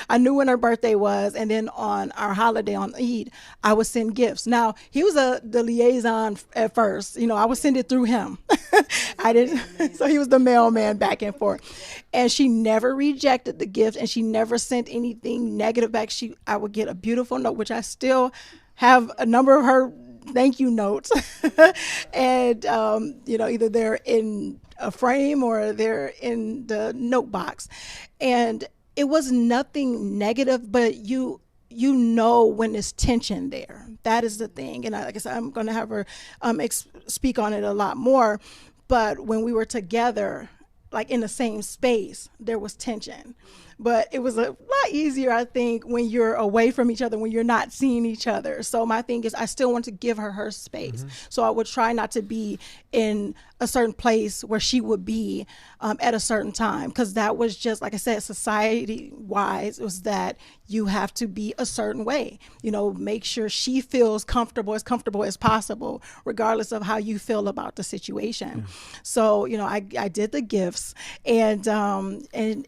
I knew when her birthday was, and then on our holiday on Eid, I would send gifts. Now he was the liaison at first. You know, I would send it through him. I didn't. So he was the mailman back and forth, and she never rejected the gift, and she never sent anything negative back. I would get a beautiful note, which I still have a number of her thank you notes, and you know, either they're in a frame or they're in the note box, and it was nothing negative, but you know when there's tension there. That is the thing. And like I said, I'm going to have her speak on it a lot more, but when we were together, like in the same space, there was tension. But it was a lot easier, I think, when you're away from each other, when you're not seeing each other. So my thing is, I still want to give her her space. Mm-hmm. So I would try not to be in a certain place where she would be at a certain time. Because that was just, like I said, society-wise, it was that you have to be a certain way. You know, make sure she feels comfortable as possible, regardless of how you feel about the situation. Yeah. So, you know, I did the gifts, and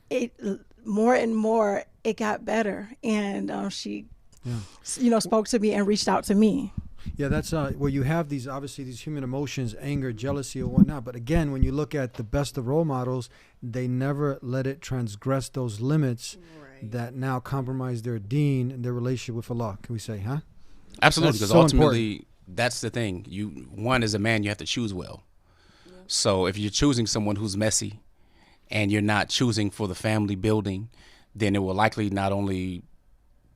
it more and more, it got better. And she, you know, spoke to me and reached out to me. Yeah, that's where you have these, obviously, these human emotions, anger, jealousy, or whatnot. But again, when you look at the best of role models, they never let it transgress those limits that now compromise their deen and their relationship with Allah. Can we say, huh? Absolutely, because so ultimately, that's the thing. One, as a man, you have to choose well. Yeah. So if you're choosing someone who's messy, and you're not choosing for the family building, then it will likely not only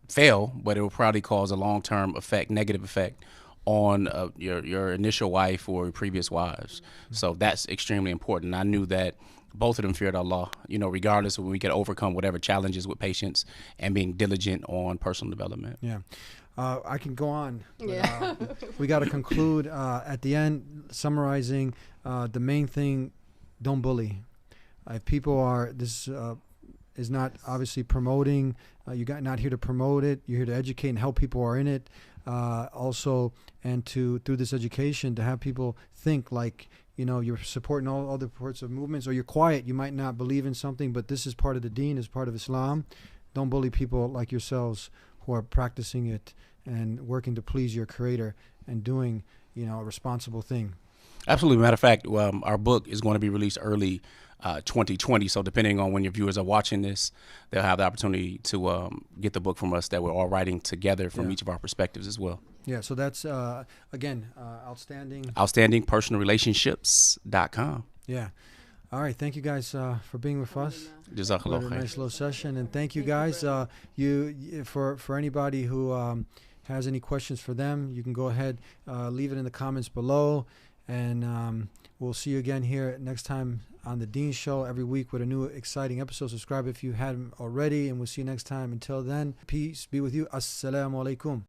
fail, but it will probably cause a long-term effect, negative effect on your initial wife or your previous wives. Mm-hmm. So that's extremely important. I knew that both of them feared Allah, you know, regardless of when we could overcome whatever challenges with patience and being diligent on personal development. Yeah. I can go on, but we got to conclude at the end, summarizing the main thing: don't bully. If people are, this is not obviously promoting, you're not here to promote it, you're here to educate and help people who are in it. Also, and through this education, to have people think like, you know, you're supporting all other parts of movements, or you're quiet, you might not believe in something, but this is part of the deen, is part of Islam. Don't bully people like yourselves who are practicing it and working to please your Creator and doing, you know, a responsible thing. Absolutely. Matter of fact, our book is going to be released early 2020. So depending on when your viewers are watching this, they'll have the opportunity to get the book from us that we're all writing together from each of our perspectives as well. Yeah. So that's, again, outstanding. Outstandingpersonalrelationships.com. Yeah. All right. Thank you guys for being with us. Jazakallah khair. Nice little session. And thank you guys. For anybody who has any questions for them, you can go ahead, leave it in the comments below. And we'll see you again here next time on the DEEN Show, every week with a new exciting episode. Subscribe if you hadn't already, and we'll see you next time. Until then, peace be with you. Assalamu alaikum.